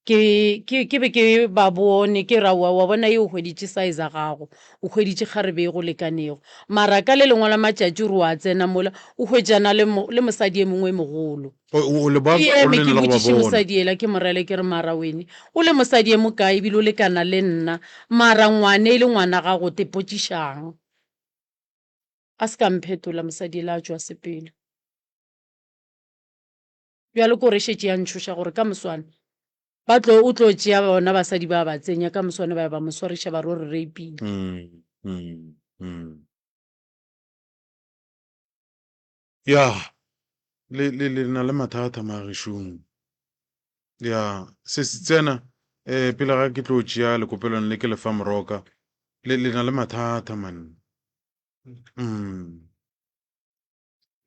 Ke be ke ba bone ke ra wa bona ye o hweditše size gago o hweditše kgarebe go lekanego mara ka le lengwe la matšatši re wa tsena mola o hwetšana le mosadi e mongwe mogolo. Eme ke botšiše mosadi ela ke morele ke re mara wene o le mosadi e mokae ebile o lekana le nna mara ngwane e le ngwana gago tepotšišang a se ka mphetola mosadi ela a tšwa sepele. Bjale ko rešetše ya ntšhoša gore ka moswane o tlo tšea bona basadi ba ba tsenya ka moswane ba mo swariša ba re o re reipile. ya le na le mathata magešong. ya se tsena pele ga ke tlo tšea lekopelwane le ke lefa moroka le na le mathata man.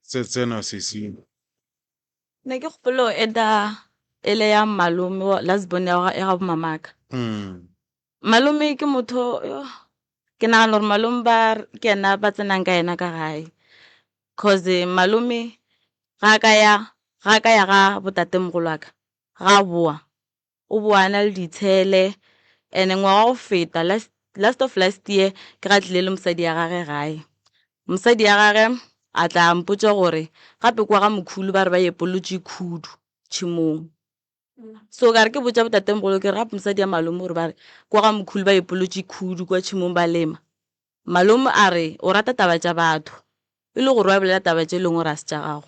tsena seseng ne ke kgopolo eta ele ya malome lasbon ya ga bomamaka. Malome ke motho ke nagana gore malome ke ena ba tsenang ka ena ka gae cause malome ga ka ya ga botatemogolo wa ka ga boa o boa na le ditshele and ngwaga go feta last of last year ke ga tlile le mosadi ya gage gae. Mosadi ya gage a tla mpotša gore gape kwa ga mokhulu ba re ba epolotše khudu tšhimong. So ka re ke botša botatemogolo ke re gape mosadi ya malome gore ba re kwa ga mokhulu ba epolotše khudu kwa tšhimong ba lema. Malome a re o rata taba tša batho e le gore wa bolela taba tše leng gore a se tša gago.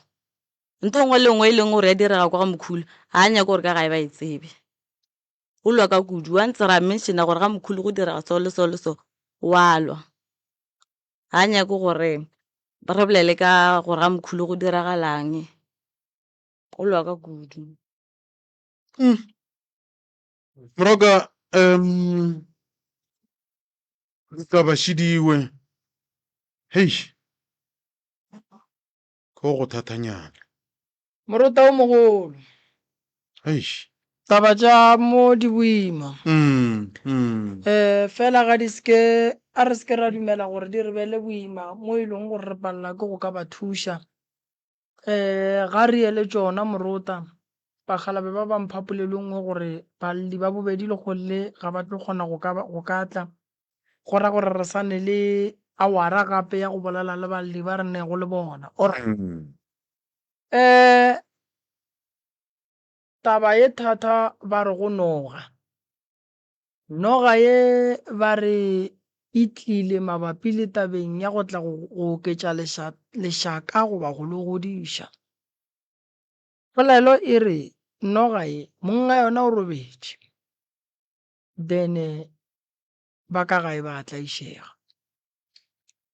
Ntho ngwe le ngwe e leng gore ya direga kwa ga mokhulu ga a nyaka gore ka gae ba e tsebe. O lwa ka kudu wa ntse ra menšhena gore ga mokhulu go direga so le so le so wa lwa. Ga a nyake gore re bolele ka gore ga mokhulu go diragalang o lwa ka kudu. moroka ka ba šidiwe hei ko go thatanyana Morota o mogolo hei taba tša mo di boima. Fela ga di ske a re ske ra dumela gore di re bele boima mo e leng gore re palela ke go ka ba thuša. Ga re ele tšona morota bagalabe ba ba mphapolilengwe gore balli ba bobedi le golle ga ba tlo kgona go ka tla go ra gore re sane le awara gape ya go bolela le balli ba re nego le bona. Taba ye thata ba re go noga ye ba re e tlile mabapi le tabeng ya go tla go oketša lešaka go ba go le godiša. Polelo e re noga ye monga yona o robetše then ba ka gae ba tlaišega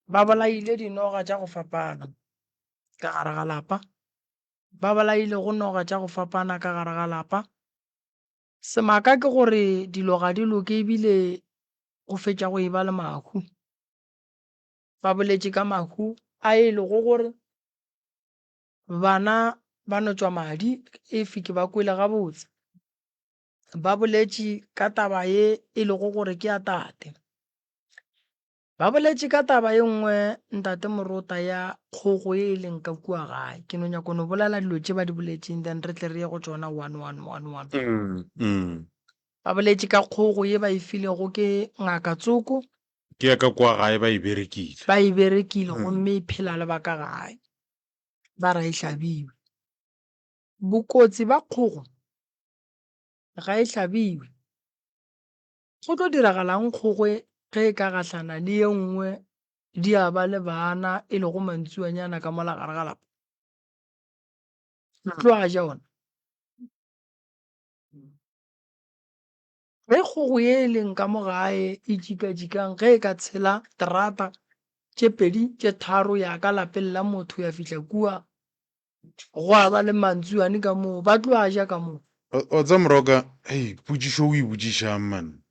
ba bolaile dinoga tša go fapana ka gare ga lapa ba bolaile go noga tša go fapana ka gare ga lapa semaka ke gore dilo ga di loke ebile go fetša go eba le mahu ba boletše ka mahu a e lego gore bana ba no tšwa madi if ke ba kwele gabotse ba boletše ka taba ye e lego gore ke ya tate ba boletše ka taba ye nngwe ntate Morota ya kgogo e leng ka kua gae ke no nyako no bolela dilo tše ba di boletšeng then re tle re ye go tšona 1111 ba boletše ka kgogo ye ba e filego ke ngaka Tsoko ke ya ka kwa gae ba e berekile ba e berekile gomme e phela le ba ka gae ba ra e hlabiwe bokotsi ba kgogo ga e hlabiwe go tlo diragalang kgogwe ge e ka gahlana le ye nngwe di a ba le bana e lego mantsuanyana ka mola gare ga lapa tlo a ja ona ge kgogo ye e leng ka mo gae e jikajikang ge e ka tshela terata tše pedi tše tharo ya ka lapeng la motho ya fihla kua go a ba le mantsuane ka moo ba tlo a ja ka moo o tsa Moroka potšišo o e botsišang man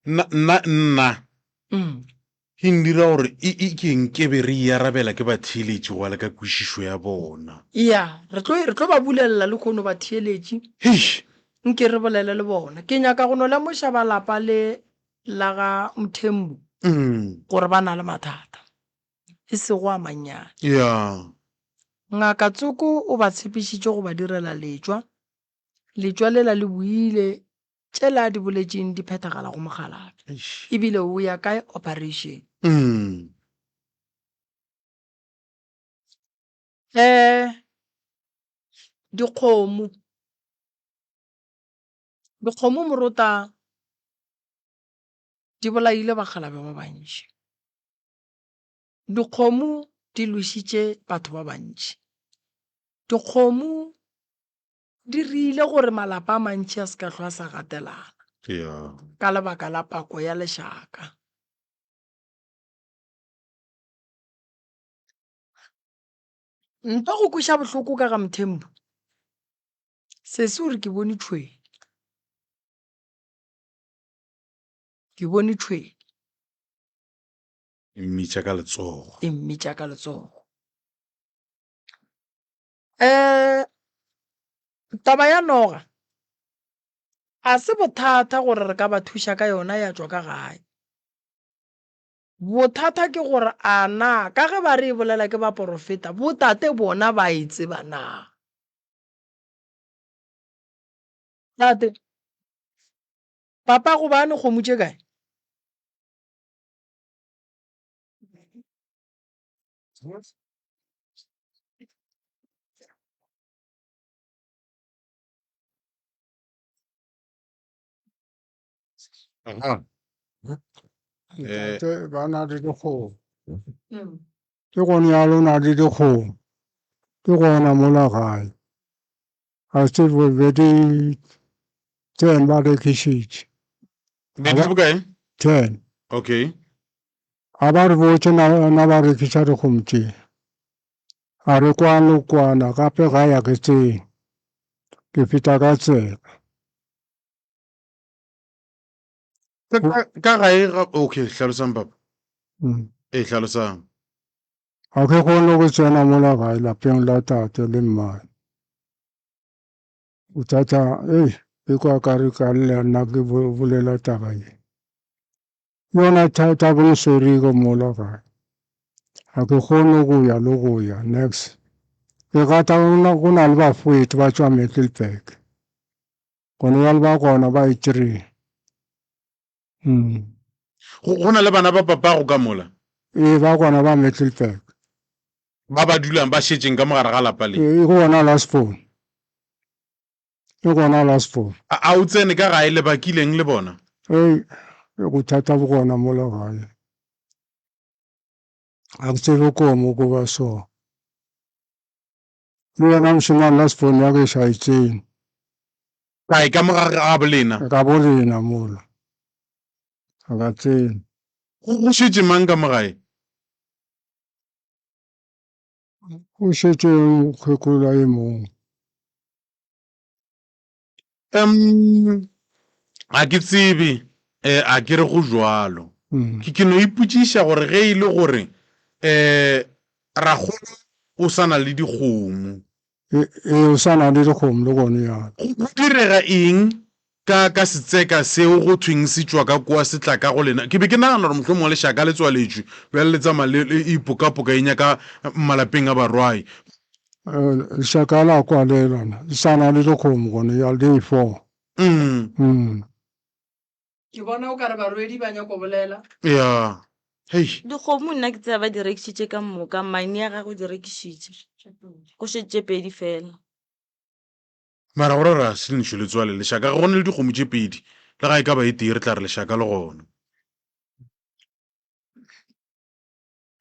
nna ke ndira gore ke nkebe re iarabela ke batheeletši go ala ka kwešišo ya bona ya re tlo ba bulelela le kgono ba theeletše nke re bolele le bona ke nyaka go no lemoša ba lapa le la ga Mthembu gore ba na le mathata e sego a mannyane ya ngaka Tsoko o ba tshepišitše go ba direla letswa lela le buile tšela a di boletšeng di phethagala go mogalape ebile o ya kae operation dikgomo Morota di bolaile bagalabe ba bantši dikgomo di lošitše batho ba bantši dikgomo di rile gore malapa a mantši a se ka hlwa sa gatelana ka lebaka la pako ya lešaka nto go kweša bohloko ka ga Mthembu se gore ke bone tšhwene mmitša ka letsogo e mmitša ka letsogo taba ya noga a se bothata gore re ka ba thuša ka yona ya tšwa ka gae bothata ke gore a na ka ge ba re e bolela ke ba porofeta botate bona ba e tseba na tate papa go bane kgomo tše kae Ntate ba na le dikgomo ke gone ya lona le dikgomo ke gona mola gae a se be di 10 ba rekišitše di bokae 10 okay a ba re botse na ba rekiša dikgomo tše a re kwana gape ga ya ke tseng ke feta ka tsela ka gae okay hlalosang papa hlalosang ga ke kgone go tsena mola gae lapeng la tate le mmae bothata e kwa kare ka le nna ke bolela taba ye yona thata bosoriko mola gae ga ke kgone go ya le go ya next ke gata go na le bafoeti ba tšwa Middelburg gone ya le ba gona ba e3 go na le bana ba papago ka mola ba gona ba Middelburg ba dulang ba šetšeng ka mogare ga lapa le e gona last phone a o tsene ka gae le bakileng le bona go thata bo gona mola gae a ke tsebe komo go ba so le yena mošemane last phone ya ke šaetseng kae ka mogare ga bolena ka bolena mola a ka tsene go šetše mang ka mogae go šetše kgekolo e mongwe a ke tsebe a ke re go jwalo Mm. ke no ipotšiša gore ge e le gore ragolo o sana le dikgomo O sa na le dikgomo le gone yana. go direga eng ka setseka seo go thweng se tswa ka kwa se tla ka go lena ke be ke nagana gore mohlomong lešaka le tswaletswe bjale le tsamaya le ipokapoka e nyaka malapeng a barwai Lešaka la kwa le lona le sa na le dikgomo gone ya le 4. ke bona o ka re barwedi ba nyako bolela ya hei dikgomo nna ke tsaya ba di rekišitše ka moka maine ya gago di rekišitše go šetse pedi fela mara gore ra se lenišo le tswale lešaka ga gone le dikgomo tše pedi le ga e ka ba e tee re tla re lešaka le gona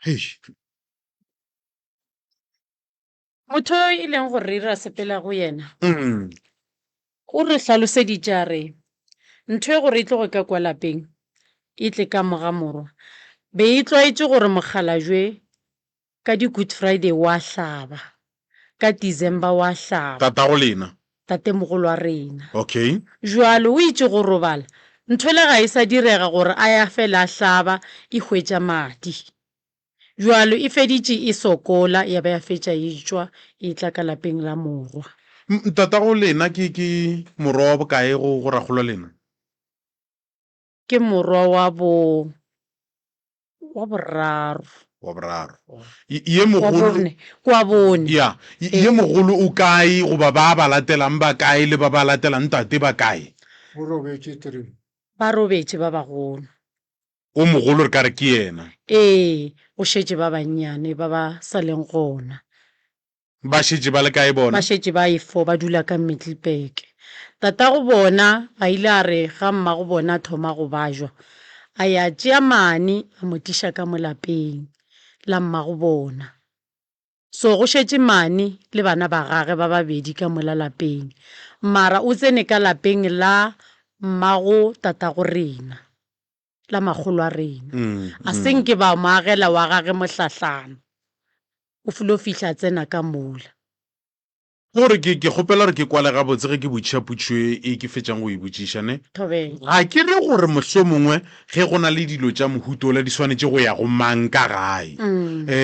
hei motho e leng gore re ira sepela go yena o re hlaloseditše a re ntho e gore e tlogo ka kwa lapeng e tle ka moga morwa be e tlwaetše gore mokgalajwe ka di-good friday wa hlaba ka december wa hlaba tata go lena tatemogolo wa rena okay jwalo o itše go robala ntho le ga e sa direga gore a ya fela a hlaba e hwetša madi jwalo e feditše e sokola ya ba ya fetša e tšwa e tla ka lapeng la morwa tata go lena ke morwa wa bokae go ragolwa lena ke morwa wa boraro wa boraro ye mogolo kwa bone ya ye mogolo o kae goba ba latelang ba kae le ba latelang tate ba kae O robetše 3. ba robetše ba bagolo o mogolo re kare ke yena o šetše ba bannyane ba ba sa leng gona ba šetše ba le kae bona ba šetše ba e4 ba dula ka Middelburg tata go bona a ile a re ga mma go bona thoma go bajwa a ya tšea mane a motiša ka molapeng la mma go bona so go šetše mane le bana ba gage ba babedi ka mola lapeng mara o tsene ka lapeng la mmago tata go rena la magolo a rena a senke ba moagela wa gage mohlahlana o fule o fihla tsena ka mola gore ke kgopela gore ke kwale gabotse ge ke botšiša potšo e ke fetšang go e botšiša ne thobela ga ke re gore mohlho mongwe ge go na le dilo tša mohutola di swanetše go ya go mang ka gae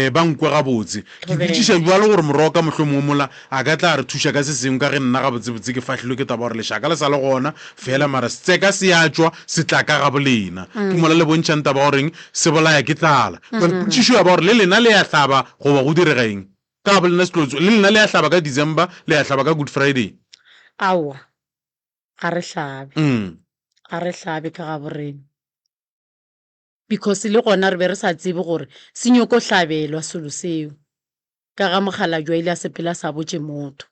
ba nkwe gabotse ke botšiša jalo gore morwa ka mohlho mongwe mola a ka tla re thuša ka se sengwe ka ge nna gabotsebotse ke fahlilwe ke taba gore lešaka le sa le gona fela mara setseka se ya tšwa se tla ka gabo lena ke mola le bontšhang taba goreng se bolaya ke tlala potšišo ya ba gore le lena le ya hlaba goba go direga eng ka bo lena setlotso le lena le ya hlaba ka December le ya hlaba ka Good Friday aowa ga re hlabe ka ga borena because le gona re be re sa tsebe gore se nyoko hlabelwa selo seo ka ga mogala jwa ile a sepela sa botše motho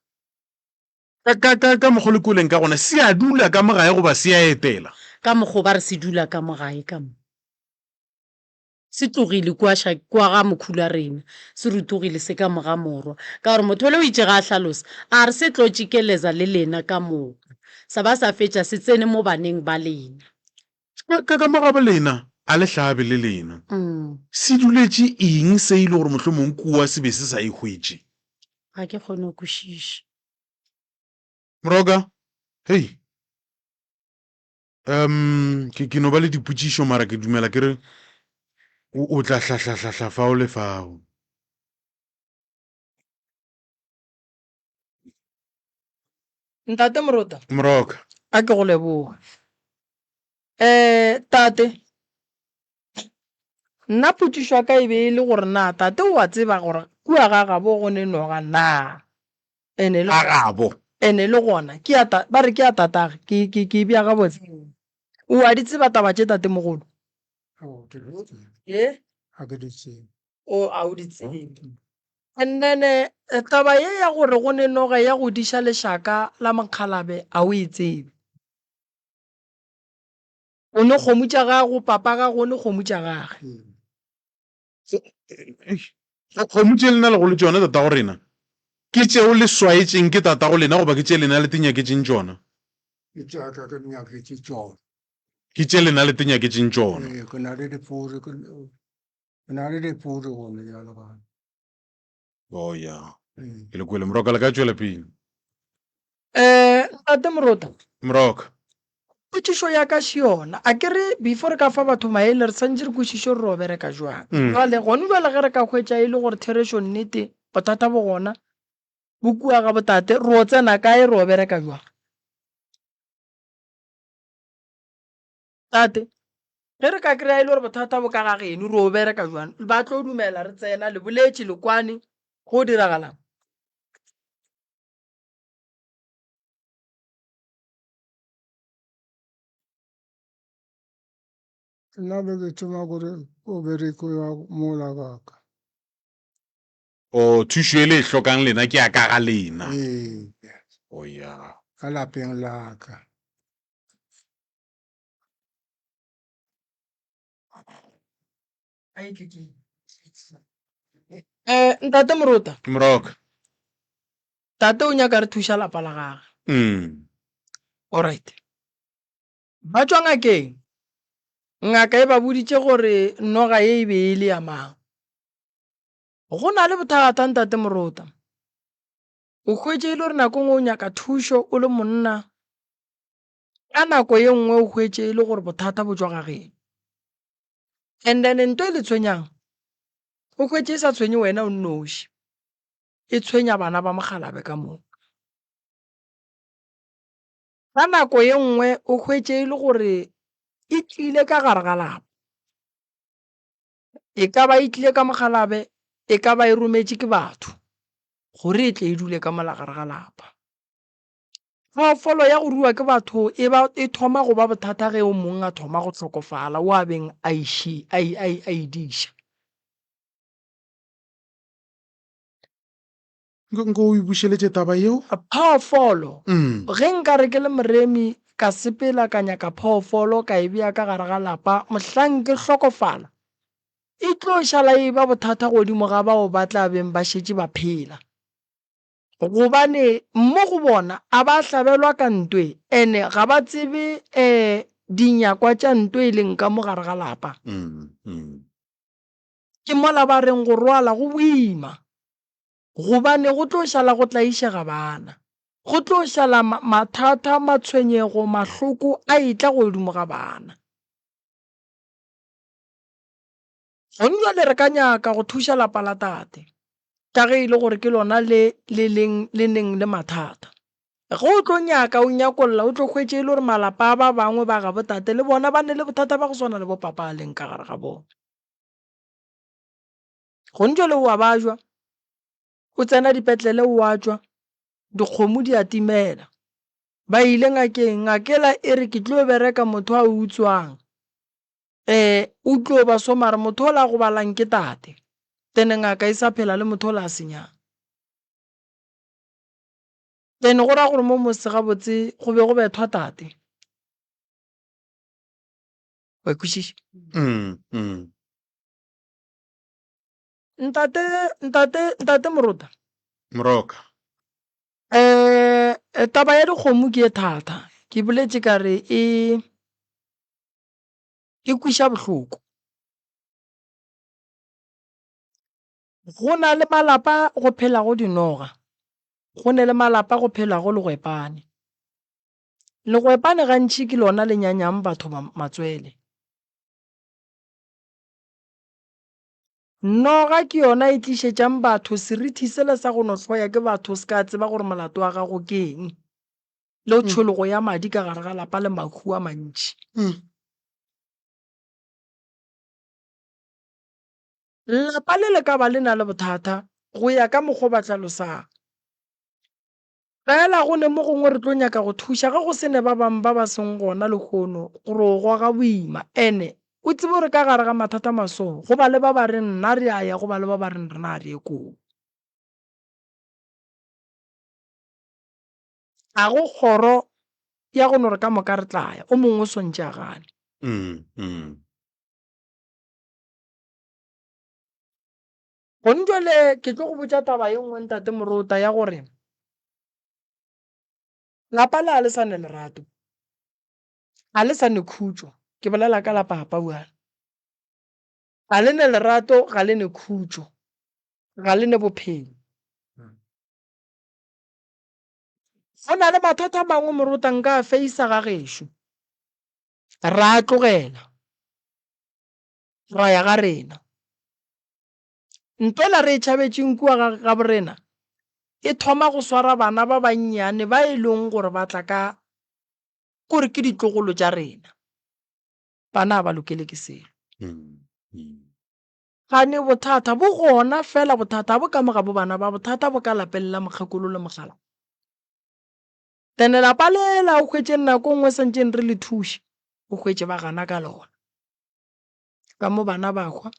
ka mokgwa lekoleng ka gona se a dula ka mogae goba se a etela ka mokgwa ba re se dula ka mogae ka mo se tlogile kwa ga mokhula rena se re tlogile se ka moga morwa ka gore motho le o itše ga a hlalosa a re se tlotšikeleza le lena ka moka sa ba sa fetša se tsene mo baneng ba lena ka moga bo lena a le hlabe le lena se duletše eng se ile gore mohlho mongwe kua se be se sa e hwetše ga ke kgone go kwešiša moroka hei ke no ba le dipotšišo mara ke dumela ke re o tla hlahlahlahla fao le fao ntate morota moroka a ke go leboga tate nna potšišo ya ka e be e le gore na tate o a tseba gore kua ga gabo go ne noga na ene le gona ba re ke ya tatage ke bja gabotse o a di tseba taba tše tate mogolo o a o di tsebe and then taba ye ya gore go ne noga ya go diša lešaka la mokgalabe a o e tsebe o ne kgomo tša gago papa ga go ne kgomo tša gage kgomo tše lena le go le tšona tata go rena ke tšeo le swaetšeng ke tata go lena goba ke tše lena le tenyaketšeng tšona ke tše lena le tenyaketšeng tšona oya ke le kwele moroka le ka tšwela pele ntate Morota Moroka. potsišo ya ka se yona a ke re before re ka fa batho maele re santse re kwešišo re ro bereka jwang jale gone jale ge re ka hwetša e le gore thereso nnete bothata bo gona bo kua ga botate re o tsena kae re o bereka jwang tate ge re ka kry-a e le gore bothata bo ka ga geno re o bereka jwang ba tlo dumela re tsena le boletše le kwane go diragalang nna be ke thoma gore o bereko ya mola kaka O thušo e le e hlokang lena ke ya ka ga lena. ee O ya. ka lapeng la ka ntate Morota Moroka. tate o nyaka re thuša lapa la gage alright ba tswa ngakeng ngaka e ba boditše gore noga ye e be e le ya mang go na le bothata ntate Morota o hwetše e le gore nako ngwe o nyaka thušo o le monna ka nako ye nngwe o hwetše e le gore bothata bo tswa gageng and then ntho e le tshwenyang o hwetše e sa tshwenye wena o nnoši e tshwenya bana ba mogalabe ka moo ka nako ye nngwe o hwetše e le gore e tlile ka gare ga lapa e ka ba e tlile ka mogalabe e ka ba e rometše ke batho gore e tle e dule ka mola gare ga lapa phoofolo ya go rua ke batho e thoma go ba bothata ge o mongwe a thoma go hlokofala o a beng a idiša Nko o ibušeletše taba yeo? phoofolo ge nka re ke le moremi ka sepela ka nyaka phoofolo ka e bea ka gare ga lapa mohlang ke hlokofala e tlo šala e ba bothata godimo ga bao ba tla beng ba šetše ba phela gobane mo go bona a ba hlabelwa ka ntwe ene ga ba tsebe dinyakwa tša ntwe e leng ka mo gare ga lapa ke mola ba reng go rwala go boima gobane go tlo šala go tla išega bana go tlo šala mathata matshwenyego mahloko a itla godimo ga bana gone jwale re ka nyaka go thuša lapa la tate ka ge e le gore ke lona le neng le mathata ge o tlo nyaka o nyakolola o tlo hwetše e le gore malapa a ba bangwe ba ga botate le bona ba ne le bothata ba go swana le bo papa a leng ka gare ga bona gone jwale o a ba jwa o tsena dipetlele o a tswa dikgomo di a timela ba ile ngakeng ngakela e re ke tlo bereka motho a utswang o tlo ba somare motho o la go balang ke tate tene ngaka e sa phela le motho o la senyang tene go ra gore mo mose gabotse go be go bethwa tate wa kwešiša ntate Morota Moroka. taba ya dikgomo ke e thata ke boletše ka re e kweša bohloko go na le malapa go phela go dinoga go ne le malapa go phela go legwepane gantši ke lona le nyanyang batho matswele noga ke yona e tlišetšang batho serithi sele sa go no hloya ke batho se ka tseba gore molato wa gago ke eng le tšhologo ya madi ka gare ga lapa le mahu a mantši lapa le le ka ba le na le bothata go ya ka mokgwa ba tlalosang fela go ne mo gongwe re tlo nyaka go thuša ga go sene ba bangwe ba ba seng gona le kgono gore o goga boima ene o tsebe gore ka gare ga mathata masong go ba le ba ba re nna re a ya go ba le ba ba reng rena a re ye koo a go kgoro ya go no re ka moka re tlaya o mongwe o swantše a gane gone jwale ke tlo go botša taba ye nngwe ntate Morota ya gore lapa le a le sa ne lerato a le sa ne khutšo ke bolela ka lapa apa buana ga le ne lerato ga le ne khutšo ga le ne bophelo go na le mathata a mangwe moruta nka a feisa ga gešo ra a tlogela ra ya ga rena ntwela re e tšhabetšeng kua ga borena e thoma go swara bana ba bannyane ba e leng gore ba tla ka gore ke ditlogolo tša rena bana ba lokele ke selo gane bothata bo gona fela bothata bo ka moga bo bana ba bothata bo ka lapelela mokgekolo le mogala tene lapa lela o hwetše nako nngwe sentšeng re le thuše o hwetše ba gana ka lona ka mo bana ba hwa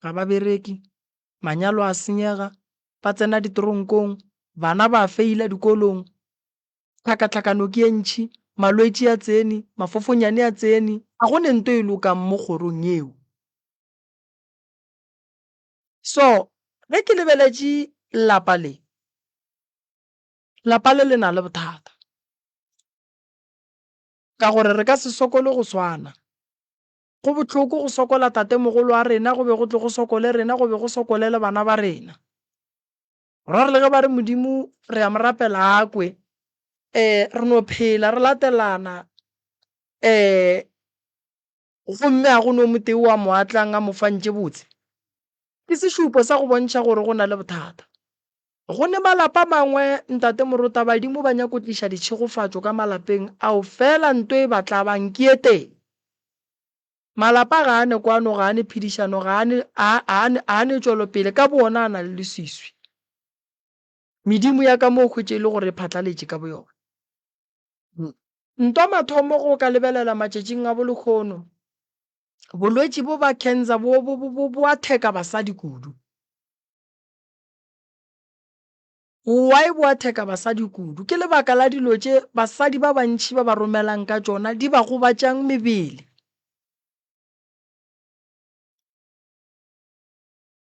ga ba bereki manyalo a senyega ba tsena ditoronkong bana ba feila dikolong tlhakatlhakano ke e ntšhi malwetši a tsene mafofonyane a tsene a go ne nto e lokang mo kgorong eo so ge ke lebeletše lapa le na le bothata ka gore re ka se sokole go swana go botlhoko go sokola tatemogolo a rena go be go tle go sokole rena go be go sokole le bana ba rena ra re le ge ba re modimo re a morapela akwe re no phela re latelana gomme a go no moteo wa moatlang a mofantše botse ke sešupo sa go bontšha gore go na le bothata go ne malapa mangwe ntate morota badimo ba nyako tliša ditšhegofatšo ka malapeng ao fela nto e batla bankie teng malapa ga ane kwano ga ane phedišano ga ane tšwelopele ka bona a na le leswiswi medimo ya ka mo hwetše le gore phatlaletše ka boyona ntwa mathomo go ka lebelela matšatšing a bolekgono bolwetši bo ba cancer bo a theka basadi kudu why bo a theka basadi kudu ke lebaka la dilo tše basadi ba bantši ba ba romelang ka tšona di ba gobatšang mebele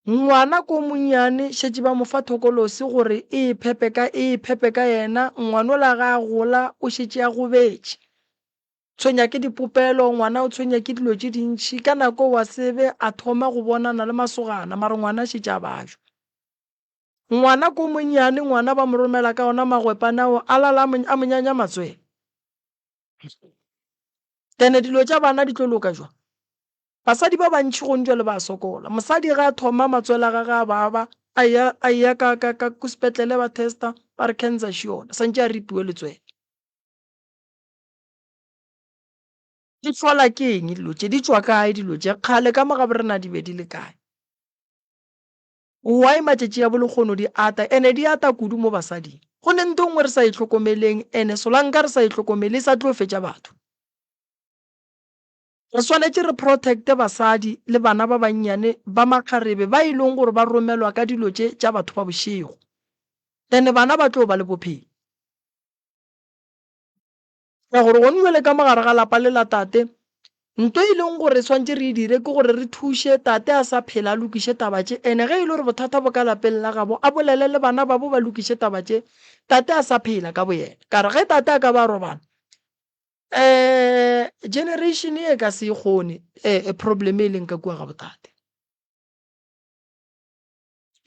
ngwana ko monnyane šetše ba mofa thokolosi gore e phepe ka yena ngwana o la ga a gola o šetše a gobetše tshwenya ke dipopelo ngwana o tshwenya ke dilo tše dintšhi ka nako wa sebe a thoma go bonana le masogana mare ngwana šetše a bajwa ngwana ko monnyane ngwana ba mo romela ka ona magwepanao a lala a monyanya matswele tene dilo tša bana di tlo loka jwa basadi ba bantši go ntšwe le ba sokola mosadi ga a thoma matswela ga ga baba a ya ka sepetlele ba testa ba re cancer shiona santše a ripiwe letswele di tlhola ke eng dilo tše di tšwa kae dilo tše kgale ka moga borena di be di le kae why matšatši ya bolekgono di ata ene di ata kudu mo basading go ne nto ngwe re sa itlhokomeleng ene solanka re sa itlhokomele sa tlo fetša batho re swanetše re protecte basadi le bana ba bannyane ba makgarebe ba e leng gore ba romelwa ka dilo tše tša batho ba bošego ene bana ba tlo ba le bophelo ka gore go nwele ka mogare ga lapa le la tate nto e leng gore swantse re dire ke gore re thuše tate a sa phela a lokiše tabatše ene ge e le gore bothata bo ka lapeng la gabo a bolele le bana ba bo ba lokiše tabatše tate a sa phela ka boyena ka re ge tate a ka ba robana generation e ka se kgone problem e leng ka kua ga botate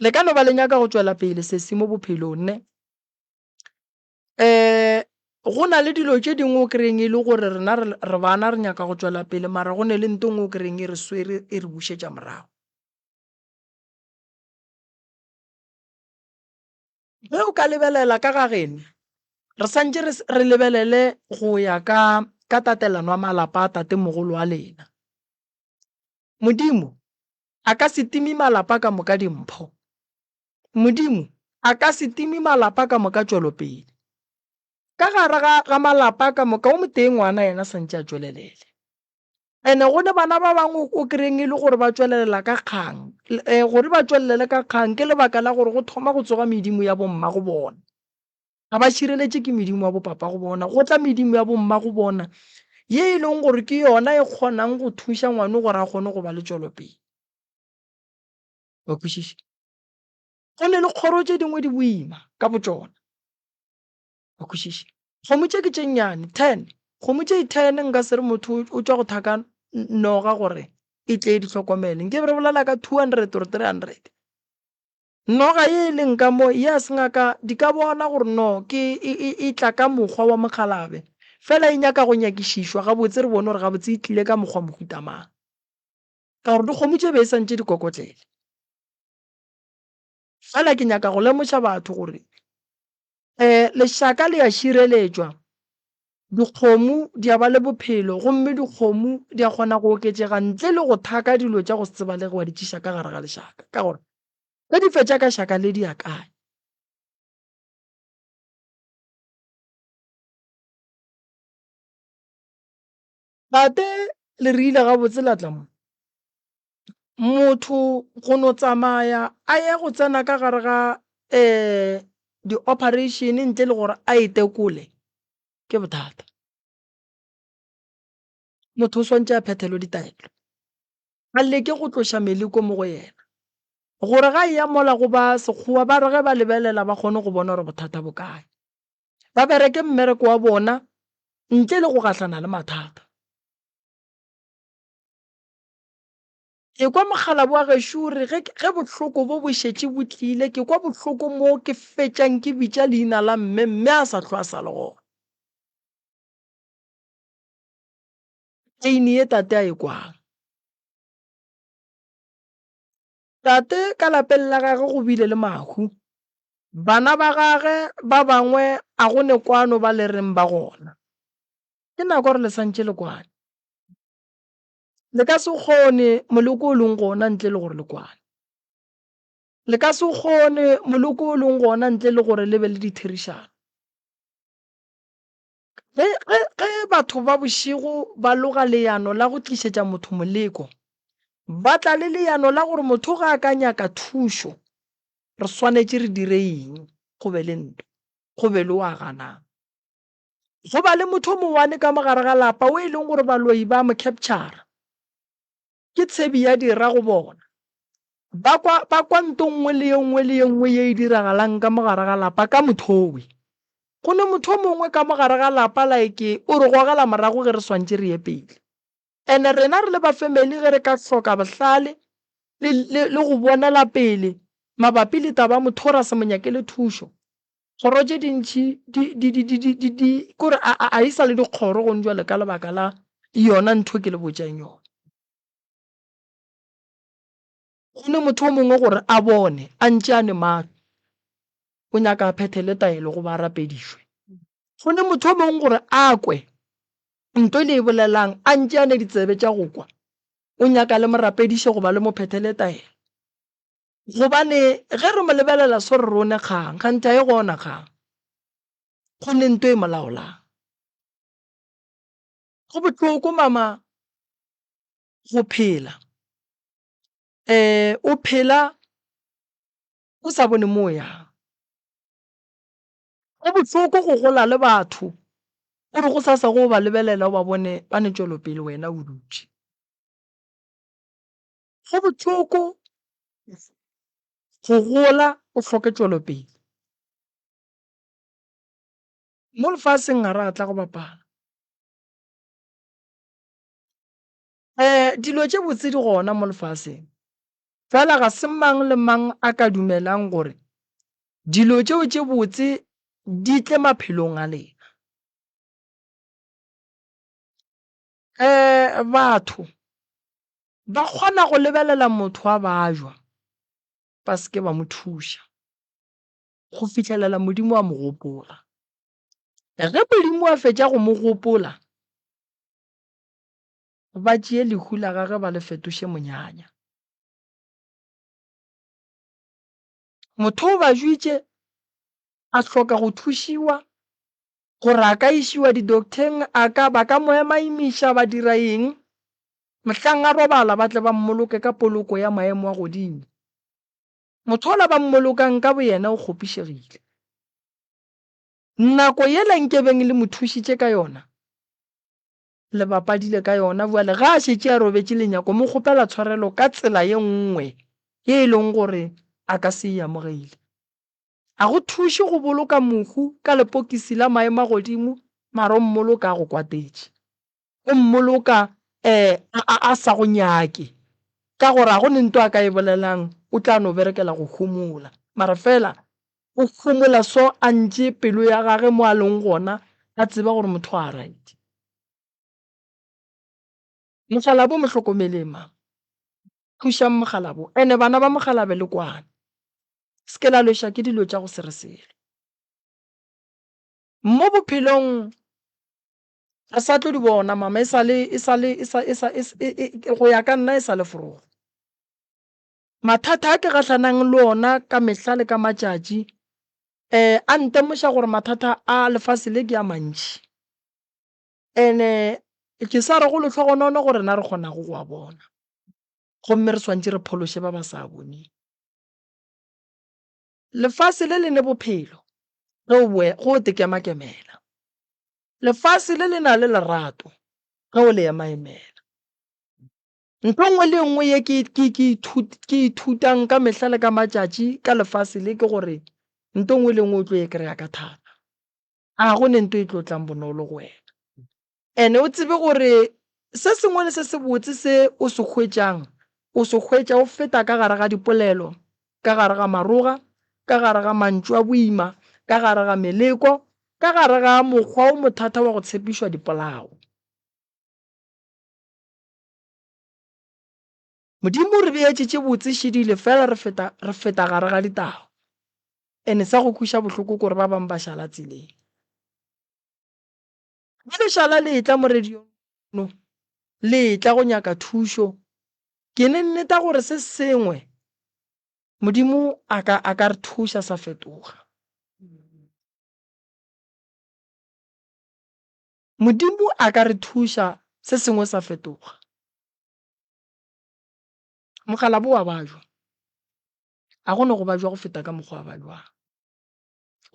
le ka no ba le nyaka go tšwela pele se se mo bophelong ne go na le dilo tše dingwe o kry-eng e le gore rena re bana re nyaka go tšwela pele mara go ne le ntong o kry-eng e re swere e re bušetša morago ge o ka lebelela ka ga gene re santše re lebelele go ya ka tatelano ya malapa a tate mogolo wa lena modimo a ka se timi malapa ka moka dimpho modimo a ka se timi malapa ka moka tšwelopele ka gare ga malapa ka moka o moteng ngwana yena santše a tšwelelele ene go ne bana ba bangwe o kry-eng e le gore ba tšwelelela ka kgang gore ba tšwelele ka kgang ke lebaka la gore go thoma go tsoga medimo ya bomma go bona ga ba šireletše ke medimo ya bopapa go bona go tla medimo ya bomma go bona ye e leng gore ke yona e kgonang go thuša ngwane gore a kgone go ba le tšwelopele wa kwešiša go ne le kgoro tše dingwe di boima ka botšona wa kwešiša kgomo tše ke tše nnyane 10 kgomo tše 10 nka se re motho o tšwa go thaka noga gore e tle di tlhokomele nke re bolela ka 200 or 300 noga ye e leng ka mo yes ngaka di ka bona gore no ke e tla ka mokgwa wa mokgalabe fela e nyaka go nyakišišwa gabotse re bone gore gabotse e tlile ka mokgwa mohutamang ka gore dikgomo tše be e santše dikokotlele fela ke nyaka go lemoša batho gore lešaka le ya šireletšwa dikgomo di a ba le bophelo gomme dikgomo di a kgona go oketšega ntle le go thaka dilo tša go se tsebalege wa di tšiša ka gare ga lešaka ka gore ge di fetša ka šaka le di a kae bate le re ile gabotse la tla mo motho go no tsamaya a ye go tsena ka gare ga di-operation ntle le gore a e tekole ke bothata motho o swantše a phethelo ditaelo a leke go tloša meliko mo go yena gore ga e ya mola go ba sekgowa ba re ge ba lebelela ba kgone go bona gore bothata bo kae ba bereke mmereko wa bona ntle le go gahlana le mathata ke kwa mogala wa gešo re ge bohloko bo bo šetše bo tlile ke kwa bohloko mo ke fetšang ke bitša leina la mme a sa hlwa sa le gona teine ye tate a e kwang tate ka lapeng la gage go bile le mahu bana ba gage ba bangwe a go ne kwano ba le reng ba gona ke nako gore le santše le kwane le ka se kgone moloko o leng gona ntle le gore le kwane le ka se kgone moloko o leng gona ntle le gore le be le ditherišano ge batho ba bošego ba loga leano la go tlišetša motho moleko ba tla le leano la gore motho ga a ka nyaka thušo re swanetše re dire eng go be le ntwa go be le wa ganang go ba le motho mowane ka mogare ga lapa o e leng gore baloi ba mo captura ke tshebi ya dira go bona ba kwa nto nngwe le ye nngwe ye e diragalang ka mogare ga lapa ka mothowe go ne motho mongwe ka mogare ga lapa laeke o re gogela morago ge re swantše re ye pele ene rena re le ba family ge re ka hloka bohlale le go bonela pele mabapi le taba motho ra se monyake le thušo kgoro tše dintšhi kore a isa le dikgoro go njwa ka lebaka la yona ntho ke le botšang yona go ne motho o mongwe gore a bone a ntše a ne maano o nyaka a phethele taelo go ba rapedišwe go ne motho o mongwe gore a kwe nto le e bolelang a ntše a ne ditsebe tša go kwa o nyaka le morapediše goba le mo phethele taelo gobane ge re mo lebelela so re rone kgang kgantha e gona kgang go ne nto e molaolang go bohloko mama go phela o phela o sa bone mo yang go bohloko go gola le batho o re go sa go ba lebelela o ba bone ba ne tšwelopele wena o dutše go bohloko go gola o hloke tšwelopele mo lefaseng ga re a tla go bapala dilo tše botse di gona mo lefaseng fela ga se mang le mang a ka dumelang gore dilo tšeo tše botse di tle maphelong a lena batho ba kgona go lebelela motho a bajwa ba se ke ba mo thuša go fitlhelela modimo a mo gopola ge modimo a fetša go mo gopola ba tšee lehu la gage ba le fetoše monyanya motho o ba jwitše a hloka go thušiwa gore a ka išiwa di-docteng ba ka mo emaimiša ba dira eng mohlang a robala ba tle ba mmoloke ka poloko ya maemo a godimo motho ola ba mmolokang ka bo yena o kgopišegile nako yela nkebeng le mo thušitše ka yona le bapadile ka yona bjale ga a šetše a robetše lenyako mo kgopela tshwarelo ka tsela ye nngwe ye e leng gore a ka se e amogeile a go thuše go boloka mohu ka lepokisi la maemo a godimo mara o mmoloka a go kwatetše o mmoloka a sa go nyake ka gore ga go ne ntho a ka e bolelang o tla no berekela go humola mara fela o humola so a ntše pelo ya gage mo a leng gona a tseba gore motho a right mogalabo mo hlokomeleng ma thušang mogalabo ene bana ba mogalabe le kwana se la lwešwa ke dilo tša go seresele mo bophelong re sa tlo di bona mama go ya ka nna e sa le forogo mathata a ke gatlhanang le ona ka mehla le ka matšatši a ntemoša gore mathata a lefase le ke a mantši ene ke sa re go letlhogonono gore na re kgona go a bona gomme re swantse re phološe ba ba sa boneng lefase le le ne bophelo go te kemakemela lefase le le na le lerato ge o le emaemela ntho nngwe le nngwe ye ke ithutang ka mehla le ka matšatši ka lefase le ke gore ntho nngwe le nngwe o tlo e kry-a ka thata a go ne ntho e tlo tlang bonolo go wena ene o tsebe gore se sengwe le se se botse se o se hwetšang o se hwetša o feta ka gare ga dipolelo ka gare ga maroga ka gare ga mantšu a boima ka gare ga meleko ka gare ga mokgwa o mothata wa go tshepišwa dipolao modimo re beetšetše botse šedile fela re feta gare ga ditao ene sa go khuša bohloko gore ba bang ba šala tseleng ge lešala le tla mo radiong no le tla go nyaka thušo ke ne nneta gore se sengwe modimo a ka re thuša sa fetoga modimo a ka re thuša se sengwe sa fetoga mogalabo wa bajwa a gone go bajwa go feta ka mokgwa wa bajwa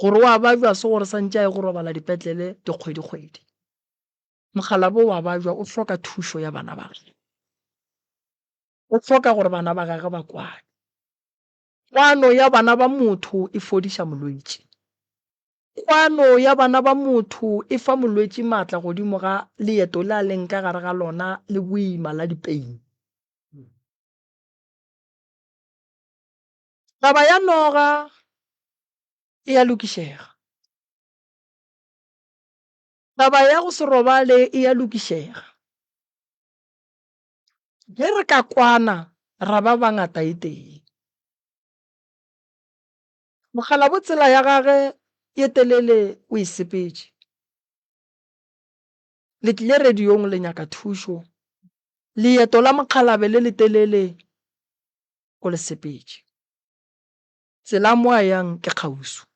gore wa bajwa se gore sa ntše a ye go robala dipetlele dikgwedi mogalabo wa bajwa o hloka thušo ya bana ba gage o hloka gore bana ba gage ba kwane kwano ya bana ba motho e fodiša molwetši kwano ya bana ba motho e fa molwetši maatla godimo ga leeto le a leng ka gare ga lona le boima la dipeini taba ya noga e a lokišega taba ya go se robale e a lokišega ge re ka kwana ra ba bangata e teng mogalabo tsela ya gage ye telele o e sepetše le tlile radiong le nyaka thušo leeto la mokgalabe le le telele o le sepetše tsela mo a yang ke kgausu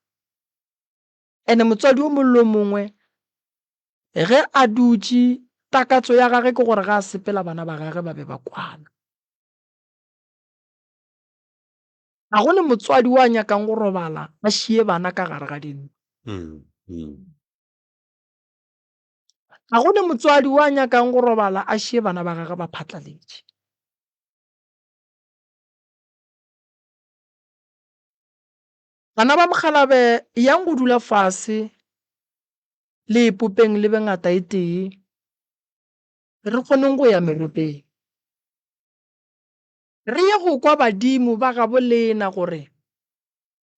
ene motswadi o mollo mongwe ge a dutše takatso ya gage ke gore ga a sepela bana ba gage ba be ba kwana ga gone motswadi wa nyakang go robala ba šie bana ka gare ga dintlo ga gone motswadi wa nyakang go robala a šie bana ba gage ba phatlaletše bana ba mogalabe yang go dula fase le epopeng le bengata e tee re kgoneng go ya meropeng re ye go kwa badimo ba ga bolena gore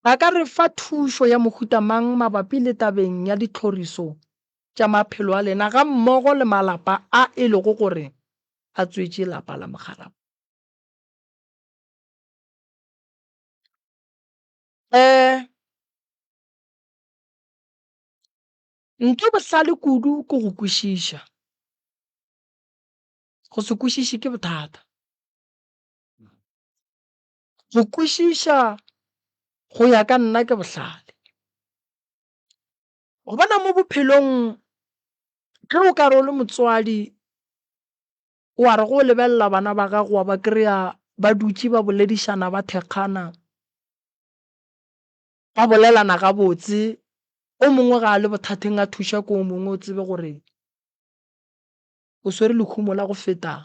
ba ka re fa thušo ya mohuta mang mabapi le tabeng ya ditlhoriso tša maphelo a lena ga mmogo le malapa a e lego gore a tswetše lapa la mogalabo ntho bohlale kudu ke go kwešiša go se kwešiše ke bothata go kwešiša go ya ka nna ke bohlale go bona mo bophelong ge o ka re o le motswadi wa re go lebelela bana ba gago wa ba kry-a ba dutše ba boledišana ba thekgana ba bolelana ga botse o mongwe ga a le bothateng a thuša ko o mongwe o tsebe gore o swere lehumo la go feta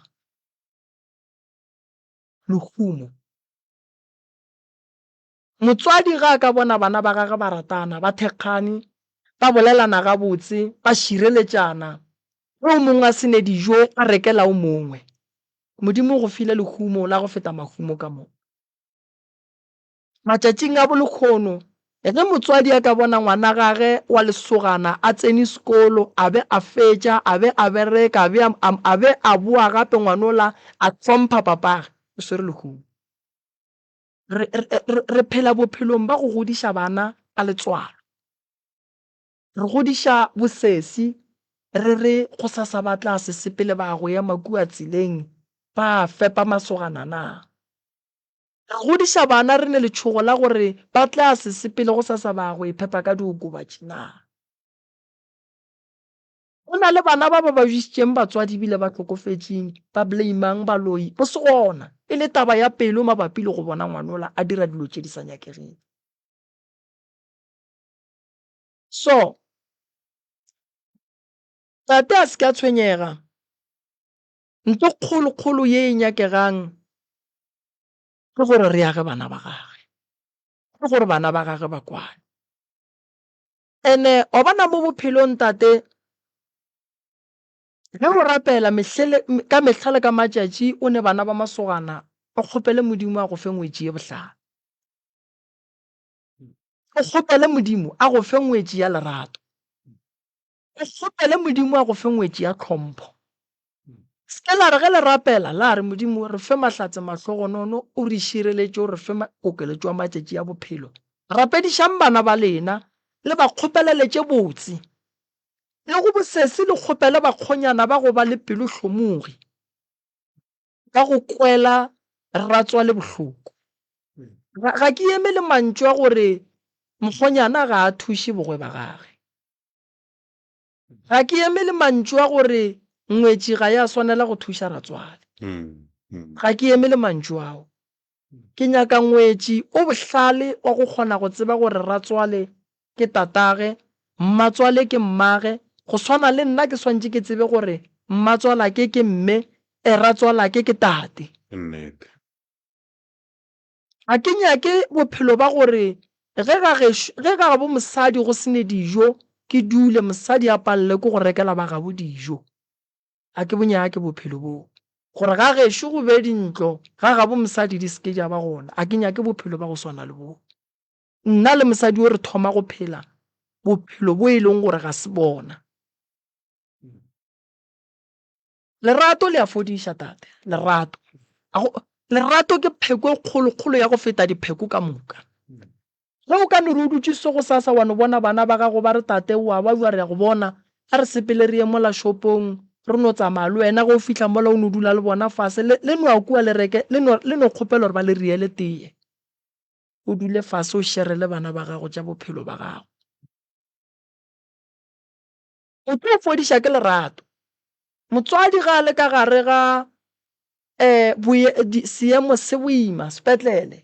lehumo motswadi ga a ka bona bana ba gage ba ratana ba thekgane ba bolelana ga botse ba šireletšana o mongwe a sene dijo a rekela o mongwe modimo go file lehumo la go feta mahumo ka mo matšatšing a bolekgono ge motswadi a ka bona ngwana gage wa lesogana a tsene sekolo a be a fetša a be a bereka a be a boa gape ngwanola a tlhompha papage o swere lehumo re phela bophelong ba go godiša bana ka letswalo re godiša bosesi re re go sa sa batla se sepele ba go ya makua tsileng ba fepa masogana na re godiša bana re ne letšhogo la gore ba tla se sepele go sa sa ba go iphepa ka diokobatši na go na le bana ba ba jwisitšeng batswadi bile ba tlhokofetseng ba blaimang baloi bo se gona e le taba ya pelo mabapi le go bona ngwanola a dira dilo tše di sa nyakegeng so tate a se ka tshwenyega ntho kgolo ye e nyakegang ke gore re age bana ba gage ke gore bana ba gage ba kwane ene o bana mo bophelong tate ge o rapela ka mehla le ka matšatši o ne bana ba masogana o kgopele modimo a go fe ngwetši ye bohlale o kgopele modimo a go fe ngwetši ya lerato o kgopele modimo a go fe ngwetši ya tlhompho se la re ge le rapela la re modimo re fe mahlatse mahlogonono o re šireletše o re fe kokeletšo ya matšatši ya bophelo rapedišang bana ba lena le ba kgopeleletše botse le go bosesi le kgopele bakgonyana ba go ba le pelo hlomogi ka go kwela ratswa le bohloko ga ke eme le mantšu a gore mokgonyana ga a thuše bogwe ba gage ga ke eme le mantšu a gore ngwetši ga ya swanela go thuša ratswale ga ke eme le mantšu ao ke nyaka ngwetši o bohlale wa go kgona go tseba gore ratswale ke tatage mmatswale ke mmage go swana le nna ke swantše ke tsebe gore mmatswala ke mme ratswala ke tate ga ke nyake bophelo ba gore ge ga bo mosadi go sene dijo ke dule mosadi a palle ke go rekela ba gabo dijo a ke bonyake bophelo boo gore ga gešo go be dintlo ga gabo mosadi di seke ja ba gona a ke nyake bophelo ba go swana le boo nna le mosadi o re thoma go phela bophelo bo e leng gore ga se bona lerato le a fodiša tate lerato ke pheko e kgolo ya go feta dipheko ka moka ge o ka ne re o dutse se go sasa wa no bona bana ba gago ba re tate wa ba bua re ya go bona a re sepele re ye mola shopong re no tsamaya le wena ge o fitlha mola o ne dula le bona fase le no a kua lereke le no kgopela gore ba le riele teye o dule fase o sherele bana ba gago tša bophelo ba gago o tlo fodiša ke lerato motswadi ga a le ka gare ga seemo se boima sepetlele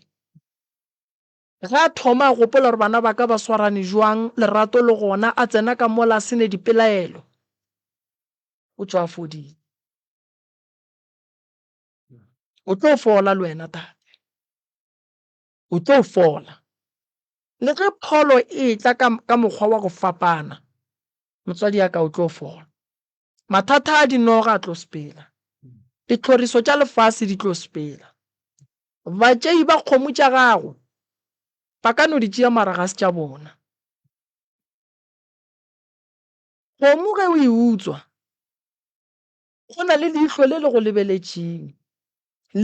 ga thoma a gopola gore bana ba ka ba swarane jwang lerato le gona a tsena ka mola se ne dipelaelo o tswa fodile o tlo fola le wena tate o tlo fola le ge pholo e tla ka mokgwa wa go fapana motswadi ya ka o tlo fola mathata a dinoga a tlo sepela ditlhoriso tša lefase di tlo sepela batšei ba kgomo tša gago ba ka no di tšea mara ga se tša bona kgomo ge o e utswa go na le leihlo le le go lebeletšeng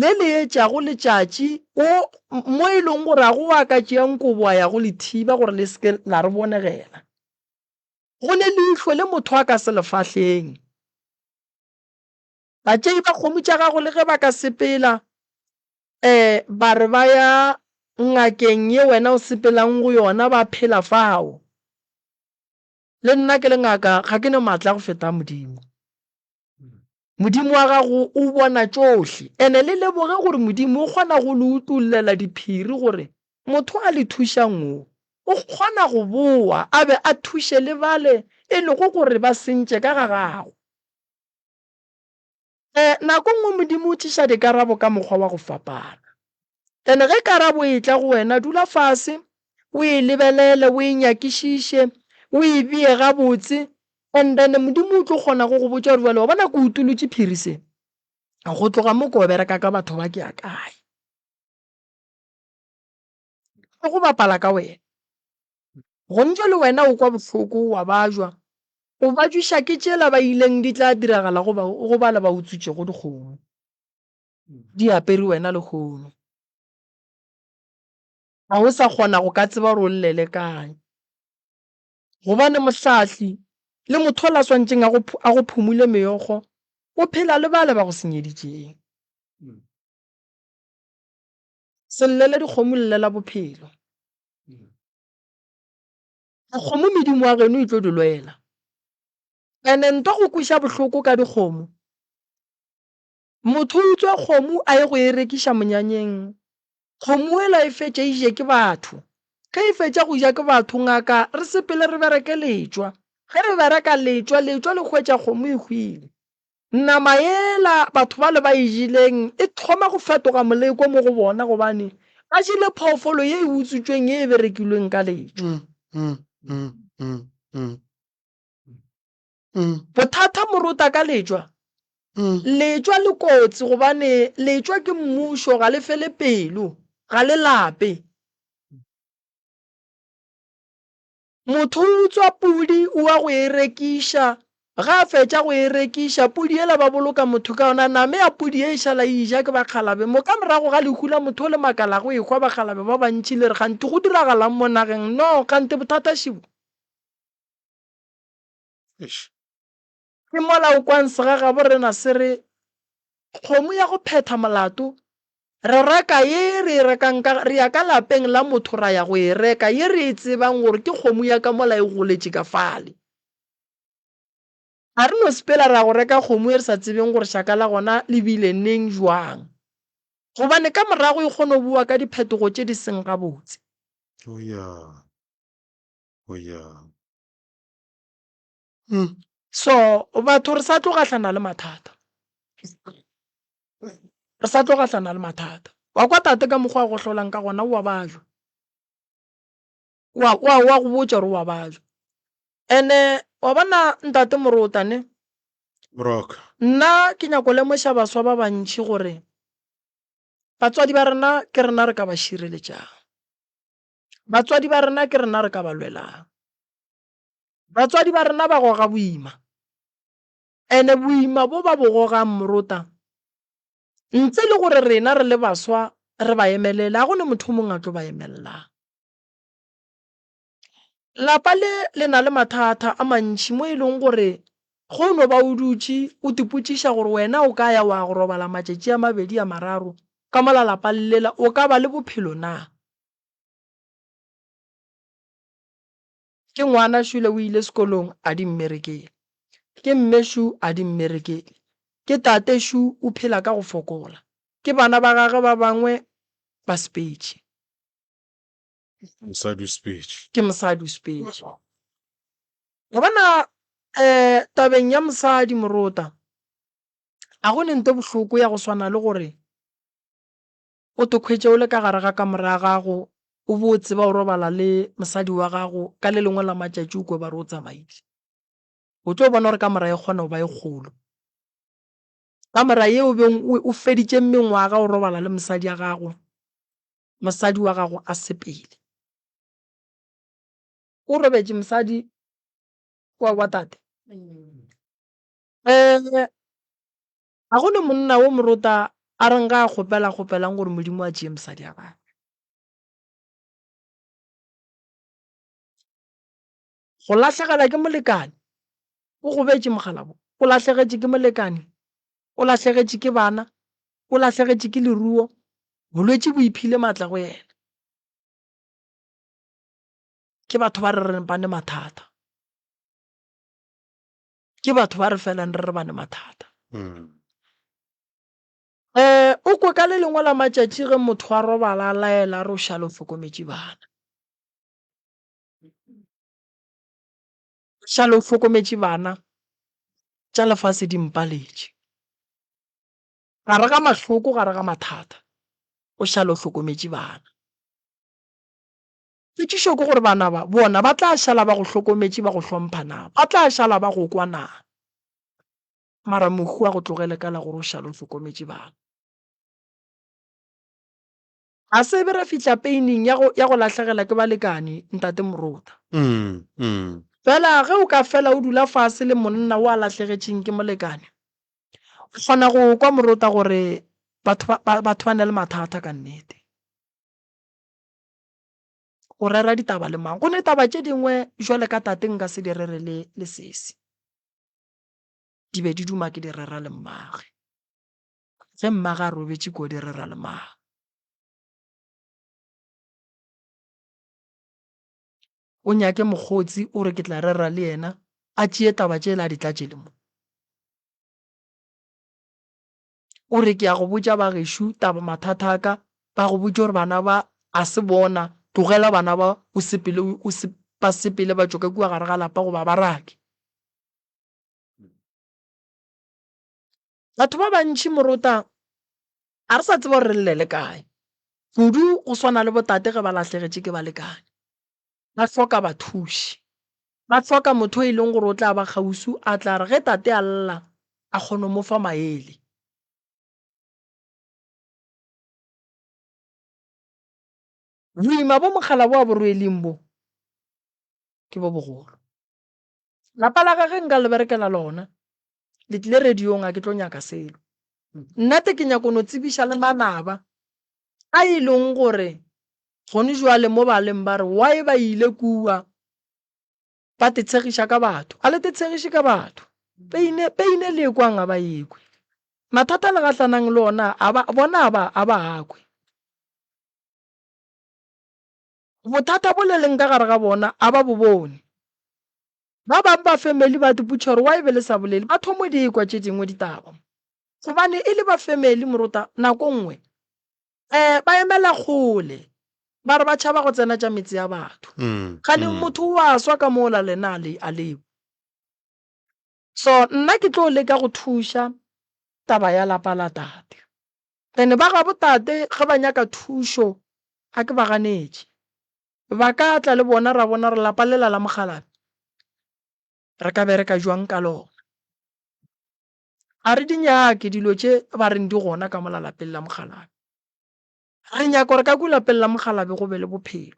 le le etšago letšatši mo e leng gore a go wa ka tšeang kobo a ya go le thiba gore le seke la re bonegela go ne leihlo le motho a ka se lefahleng batšei ba kgomo tša gago le ge ba ka sepela ba re ba ya ngakeng ye wena o sepelang go yona ba phela fao le nna ke le ngaka ga ke ne maatla go feta modimo wa gago o bona tšohle ene le leboge gore modimo o kgona go le utullela diphiri gore motho a le thušang o kgona go boa a be a thuše le bale e lego gore ba sentše ka ga gago nako nngwe modimo o tšiša dikarabo ka mokgwa wa go fapana ene ge karabo e tla go wena dula fase o e lebelele o e nyakišiše o e bee gabotse and then modimo o tlo kgona go go botša gore wa bona ke utolotše phiri se go tloga mo ko bereka ka batho ba ke ya kae go bapala ka wena go ntse le wena o kwa botlhoko wa bajwa o bajwisha ke tsela ba ileng di tla diragala go bala ba utswitse go dikgomo di apere wena le kgono ga o sa kgona go ka tseba gore o llele kae gobane mohlahli le motho o la swantšeng a go phumule meogo o phela le bale ba go senyeditseng se llela dikgomo llela bophelo dikgomo medimo wa geno e tlo di lwela ene nto go kweša bohloko ka dikgomo motho o utswa kgomo a ye go e rekiša monyanyeng kgomo ela e fetša e je ke batho ge e fetša go ja ke batho ngaka re sepele re bereke letšwa ge re bereka letšwa le hwetša kgomo e hwile nama ela batho ba le ba e jeleng e thoma go fetoga moleko mo go bona gobane a jele phoofolo ye e utswitsweng ye e berekilweng ka letšwa bothata morota ka letšwa letšwa le kotsi gobane letšwa ke mmušo ga le fele pelo ga le lape motho o utswa pudi o wa go e rekiša ga a fetša go e rekiša pudi ela ba boloka motho ka yona name ya pudi e šala e ja ke bakgalabe mo ka morago ga lehula motho o le makala go ekgwa bakgalabe ba bantši le re gante go diragalang mo nageng no gante bothata šibo ke mola o kwang segaga bo rena se re kgomo ya go phetha molato re reka ye re rekang re ya ka lapeng la motho ra ya go e reka ye re e tsebang gore ke kgomo ya ka mola e goletše ka fale a re no sepela ra go reka kgomo e re sa tsebeng gore šaka la gona le bile neng jwang gobane ka morago e kgone go bua ka diphetogo tše di seng gabotse so batho re sa tlo gahlana le mathata wa kwa tate ka mokgwa go hlolang ka gona wa bajwa wa go botša gore wa bajwa ene wa bona ntate morotane nna ke nyako lemoša baswa ba bantši gore batswadi ba rena ke rena re ka ba šireletšang batswadi ba rena ke rena re ka ba lwelang batswadi ba rena ba goga boima ene boima bo ba bo gogang morota ntse le gore rena re le baswa re ba emelela a gone motho mongwe a tlo ba emelela lapa le na le mathata a mantši mo e leng gore go no ba o dutše o tipotšiša gore wena o ka ya wa go robala matšatši a 2 a 3 ka mola lapa lela o ka ba le bophelo na ke ngwana šule o ile sekolong a di mmerekele ke mmešo a di mmerekele ke tate shu o phela ka go fokola ke bana ba gagwe ba bangwe ba speech ke mosadi speech go bona tabeng ya mosadi morota a go ne nte bohloko ya go swana le gore o tokhwetše o le ka gare ga kamora ya gago o bo tseba o robala le mosadi wa gago ka le lengwe la matšatši o kwe ba re o tsamaile o tlo bona gore kamora e kgona go ba e kgolo kamora ye o beng o feditše mengwaga o robala le mosadi wa gago a sepele o robetše mosadi wa tate a gone monna wo morota a re nka kgopelang gore modimo a tšee mosadi ya gagwe go latlhegelwa ke molekane o go betše mogalabo o latlhegetše ke molekane o latlhegetše ke bana o latlhegetše ke leruo bolwetše bo iphile maatla go yena ke batho ba re bane mathata ke batho ba re felang re bane mathata o kwe ka le lengwe la matšatši ge motho a robala laela re o šale o hlokometše bana šale o hlokometše bana tša lefase di mpaletše gare ga mahloko gare ga mathata o šale o hlokometše bana fetišo ke gore bana ba bona ba tla šala ba go hlokometše ba go hlomphana ba tla šala ba go kwana mara mohu a go tlogele ka la gore o šale o hlokometse bana. A se be re fitlha peining ya go latlhegela ke balekane ntate Moruta. Fela ge o ka fela o dula fase le monna o a latlhegetseng ke molekane, o kgona go kwa Moruta gore batho ba ne le mathata ka nnete. O rera ditaba le mang, go ne taba tše dingwe jwale ka tate nka se di rere le sesi, di be di duma ke di rera le mmage. Ge mmage a robetse ko di rera le mmage. O nyake mokgotsi o re ke tla rera le yena a tšee taba tše la di tlatše le mo. O re ke ya go botša bagešo taba mathata a ka, ba go botša gore bana ba a se bona, tlogela bana ba ba sepele ba tšoka kua gare ga lapa goba ba rake. Batho ba bantši Moruta a re sa tseba gore re llele kae. Kudu go swana le botate ge ba latlhegetše ke balekane, ba hloka bathuši, ba hloka motho e leng gore o tla ba kgausu a tla re ge tate a lla a kgone mo fa maele. Boima bo mogala bo a bo rweleng bo ke bo bogolo. Lapa la gage nka le berekela lona le tlile radiong a ke tlo nyaka selo. Nnate ke nyako no tsebiša le manaba a e leng gore gone jwale mo baleng ba re why ba ile kua ba te tshegiša ka batho, a le te tshegiše ka batho peine le kwang a ba ekwe. Mathata le gahlanang le ona bona a ba akwe. Bothata bo le leng ka gare ga bona a ba bo bone. Ba bang ba family ba diputša gore why be le sa bolele, ba thomo di ekwa tše dingwe ditaba. Gobane e le ba family Moruta nako nngwe ba emela kgole, ba re ba tšhaba go tsena tša metse ya batho. Gane motho wa swa ka mola lena a leo. So nna ke tlo leka go thuša taba ya lapa la tate. Ene ba ga botate ge ba nyaka thušo a ke ba ganetše, ba ka tla le bona ra bona re lapa lela la Mogalabe re ka bereka jwang ka lona. A re di nyake dilo tše ba reng di gona ka mola lapeng la Mogalabe. Re nyaka gore ka kulapeng la Mogalabe go be le bophelo,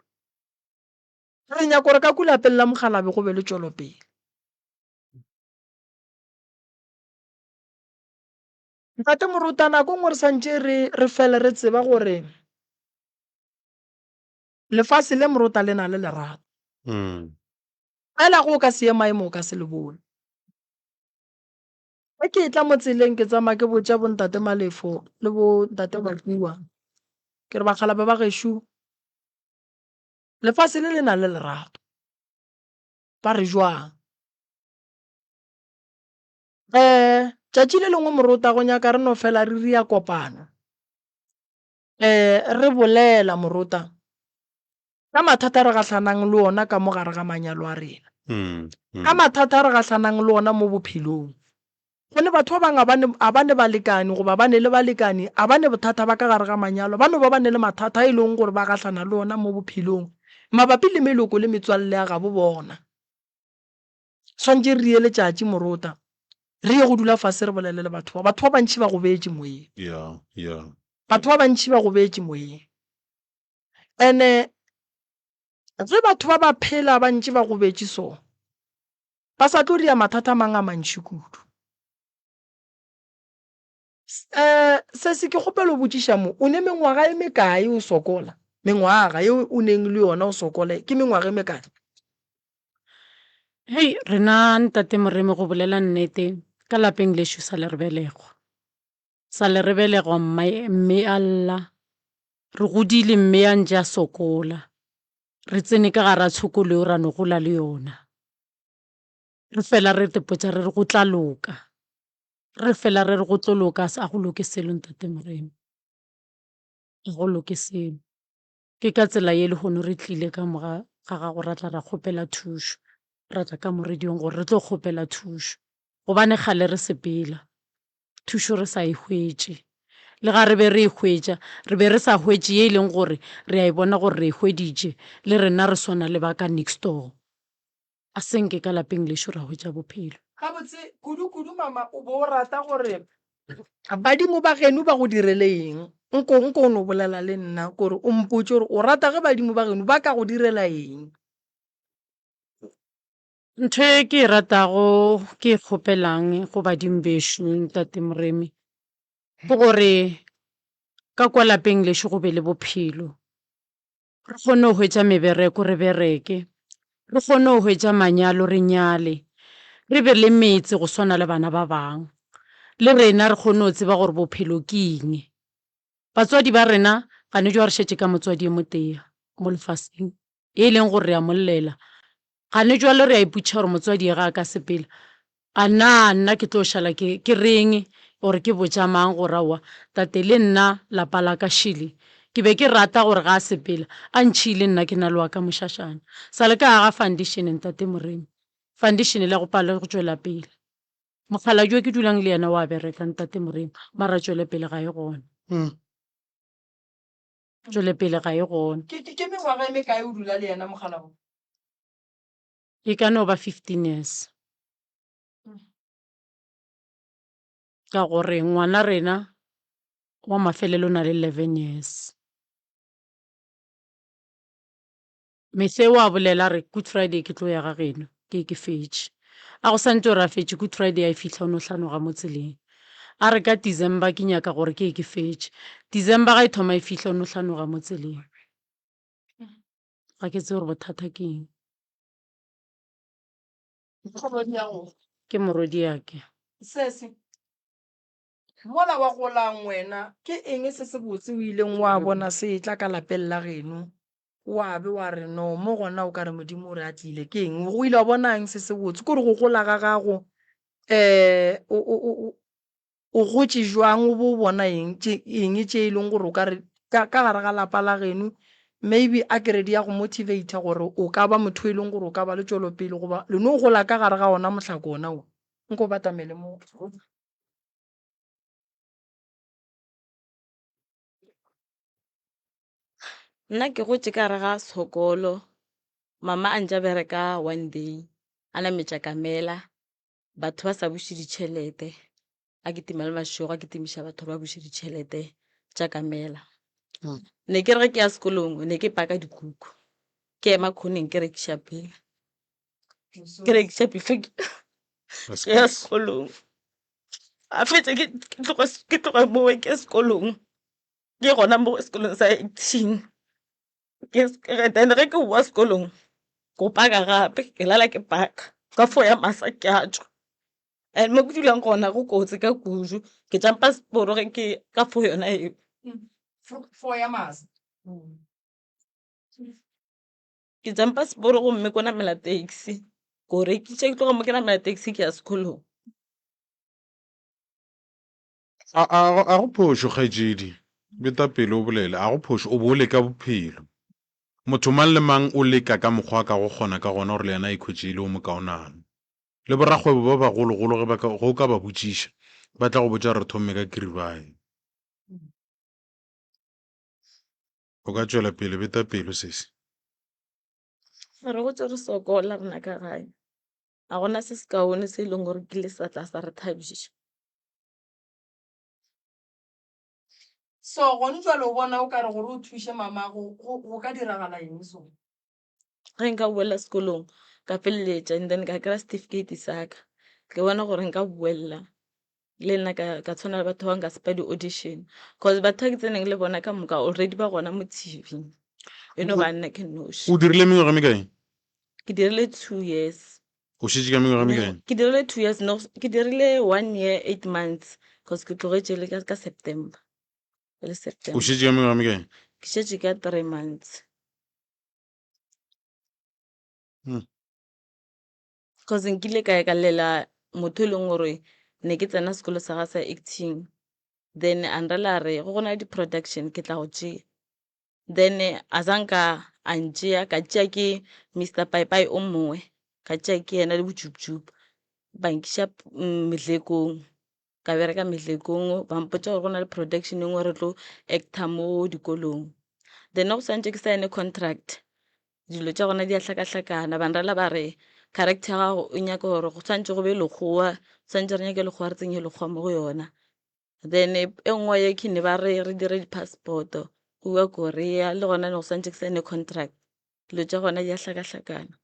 re nyaka gore ka kulapeng la Mogalabe go be le tšwelopele. Ntate Moruta nako ngwe re santše re fele re tseba gore lefase le Moruta le na le lerato. Fela go ka se ye maemo o ka se le bone. Ge ke tla mo tseleng ke tsamaya ke botša bo ntate Malefo le bo ntate Bakua ke re Bakgalabe ba gešo lefase le na le lerato. Ba re jwang? Tšatši le lengwe Moruta go nyaka re no fela re ria kopano, re bolela Moruta ka mathata re gahlanang le ona ka mo gare ga manyalo a rena, ka mathata re gahlanang le ona mo bophelong. Gone batho ba bangwe a bane balekane goba ba ne le balekane a bane bothata ba ka gare ga manyalo, ba no ba ne le mathata e leng gore ba gahlana le ona mo bophelong mabapi le meloko le metswalle ya ga bo bona. Swantše re rie letšatši Moruta re ye go dula fase re bolele le batho ba bantši ba go beetše moyeng. Batho ba bantši ba go beetše moyeng. Ene ge batho ba phela bantši ba go beetše so ba sa tlo ria mathata mang a mantši kudu. Se se ke kgopela o botšiša mo o ne mengwaga e mekae o sokola, mengwaga ye o neng le yona o sokola ke mengwaga e mekae? Hei, rena ntate Moremi go bolela nnete ka lapeng lešo sa le re belegwa mme a lla, re godile mme a ntše a sokola, re tsene ka gara tshokolo eo ra no gola le yona, re fela re tepotša re re go tla loka, re fela re re go tlo loka a go loke selo ntate Moremi, a go loke selo. Ke ka tsela ye le gono re tlile ka moga ga gago ra tla ra kgopela thušo, ra tla ka morediong gore re tlo kgopela thušo gobane gale re sepela thušo re sa e hwetše. Le ga re be re e hwetša re be re sa hwetše ye e leng gore re a e bona gore re e hweditše le rena re swana le ba ka next door. A senke ka lapeng lešo ra hwetša bophelo. ga botse kudu mama o bo o rata gore badimo ba geno ba go direle eng nko o no bolela le nna kore o mpotse gore o rata ge badimo ba geno ba ka go direla eng. ntho e ke e ratago ke e kgopelang go badimo bešo ntate Moremi ke gore ka kwa lapeng lešo go be le bophelo, re kgone go hwetša mebereko re bereke, re kgone go hwetša manyalo re nyale, re be le metse go swana le bana ba bang, le rena re kgone go tseba gore bophelo ke eng. Batswadi ba rena ga ne jwa re šetše ka motswadi e motea mo lefaseng e leng gore re a mollela, ga ne jwale re a iputša gore motswadi ga a ka sepela a nna ke tlo šala ke reng gore ke botša mang gore aowa tate le nna lapa la ka šile ke be ke rata gore ga a sepela a ntšhile nna ke na le wa ka mošašana sa le ka aga foundation ntate Moremi, foundation la go pala go tšwela pele. Mokgalajwe ke dulang le yena wa bereka ntate Moremi mara tšwele pele ga e gona, tšwele pele ga e gona. Ke mengwaga e mekae o dula le yena mogala o? E ka no ba 15 years ka gore ngwana rena wa mafelelo na le 11 years. Mese wa bolela re Good Friday ke tlo ya ga geno ke fetše a go santse gore a fetše Good Friday a e fitlha o no hlanoga mo tseleng a re ka December ke nyaka gore ke fetše December ga e thoma e fitlha o no hlanoga mo tseleng ga ke tse gore bothata ke eng. Ke morodi yake Sese mola wa golang wena ke eng se se botse o ileng wa bona se tla ka lapeng la geno wa be wa re no mo gona o ka re modimo o re a tlile ke eng go ile wa bonang se se botse kore go gola ga gago o gotse jwang o bo bona eng tše e leng gore o ka re ka gare ga lapa la geno maybe a keredi ya go motivata gore o ka ba motho e leng gore o ka ba le tšwelopele goba le no gola ka gare ga ona mohlako ona o nko batamele mo. Nna ke gotse ka re ga sekolo mama a ntša bereka one day a nametša kamela batho ba sa buše ditšhelete a ketima le mašego a ketimiša batho ba buše ditšhelete tša kamela. Ne ke re ge ke ya sekolong ne ke paka dikuku ke ema khoneng ke rekiša pele ke rekiša pifo ke ya sekolong a fetse ke tloga mo ke sekolong ke gona mo sekolong sa 18 then ge ke boa sekolong ko paka gape ke lala ke paka ka 4 ya masa ke a tšwa and mo ke dulang gona go kotsi ka kudu ke jampa seporo ge ke ka 4 yona eo 4 ya masa ke jampa seporo gomme ko namela taxi ko rekitše ke tloga mo ke namela taxi ke ya sekolong. a go phošo kgaetšedi beta pele o bolele a go phošo o bo o leka bophelo motho mang le mang o leka ka mokgwa ka go kgona ka gona gore le yena a ikhwetšeile o mokaonano le borakgwebo ba bagologolo go ka ba botšiša ba tla go botša re thome ka kiribae o ka tšwela pele beta pelo sese. Re go tse re sokola rena ka gae a gona se se kaone se e leng gore ke le sa tla sa re thabiša. so gone jwale o bona o kare gore o thuše mamago go ka diragala eng so Ge nka boela sekolong ka feleletša and then ka kry-a certificate saka ke bona gore nka boela le nna ka tshwana le batho ba nka sepa di-audition cause batho ba ke tseneng le bona ka moka already ba gona mo TV e no ba nna ke noši. o dirile mengwaga mekae? Ke dirile 2 years. O šetše ka mengwaga mekae? Ke dirile 2 years no ke dirile 1 year 8 months cause ke tlogetše le ka September le O September šetše ka mengwaga mekae? ke šetše ka 3 months cause nkile ka ya ka lela motho e leng gore ne ke tsena sekolo sa ga sa acting then andrela re go gona di-production ke tla go tšea then a zanka a ntšea ka tšea ke Mr. Pai o mongwe ka tšea ke yena le botšuptšup ba nkiša Medlekong ka bereka Medlekong ba mpotša gore go na le production engwe re tlo actor mo dikolong then go santše ke sign contract dilo tša gona di a hlakahlakana banrela ba re character ya gago o nyaka gore go tshwanetse go be lekgowa tshwanetse re nyake lekgowa re tsenye lekgowa mo go yona then e nngwe ye ke ne ba re dire di-passport-o go bua Korea le gona ne go tshwanetse ke sene contract dilo tša gona di a hlakahlakana.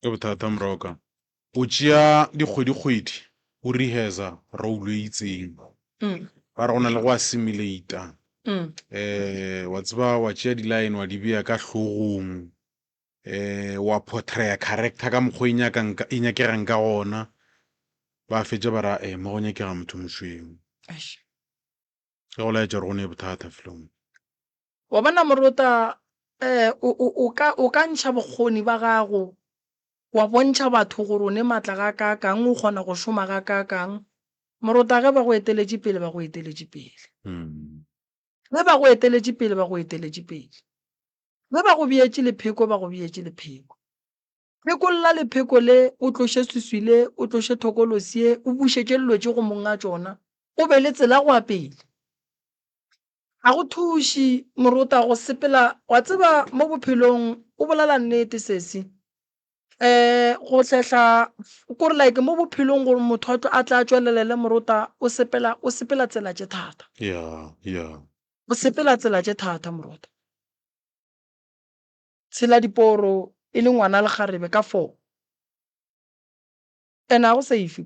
ke bothata moroka o tšea dikgwedi o rehearsa role e itseng ba re go na le go assimilata wa tseba wa tšea di-line wa di beya ka hlogong wa portraya character ka mokgwa e nyakegang ka gona ba fetša ba ra mo go nyakega motho mošweng ge go laetša gore go ne bothata felong wa bona Moruta o ka ntšha bokgoni ba gago wa bontšha batho gore o ne maatla ga ka kang o kgona go šoma ga ka kang Moruta ge ba go eteletše pele ba go eteletše pele ge ba go eteletše pele ba go eteletše pele ge ba go beetše lepheko ba go beetše lepheko phekolola lepheko le o tloše suswi le o tloše thokolosi ye o bušetše lelotše go monga tšona o be le tsela go a pele ga go thuši Moruta go sepela wa tseba mo bophelong o bolela nnete sesi go hlehla kore like mo bophelong gore motho a tla tšwelelele Moruta o sepela tsela tše thata o sepela tsela tše thata Moruta tshela diporo e le ngwana le kgarebe ka 4 ena go safe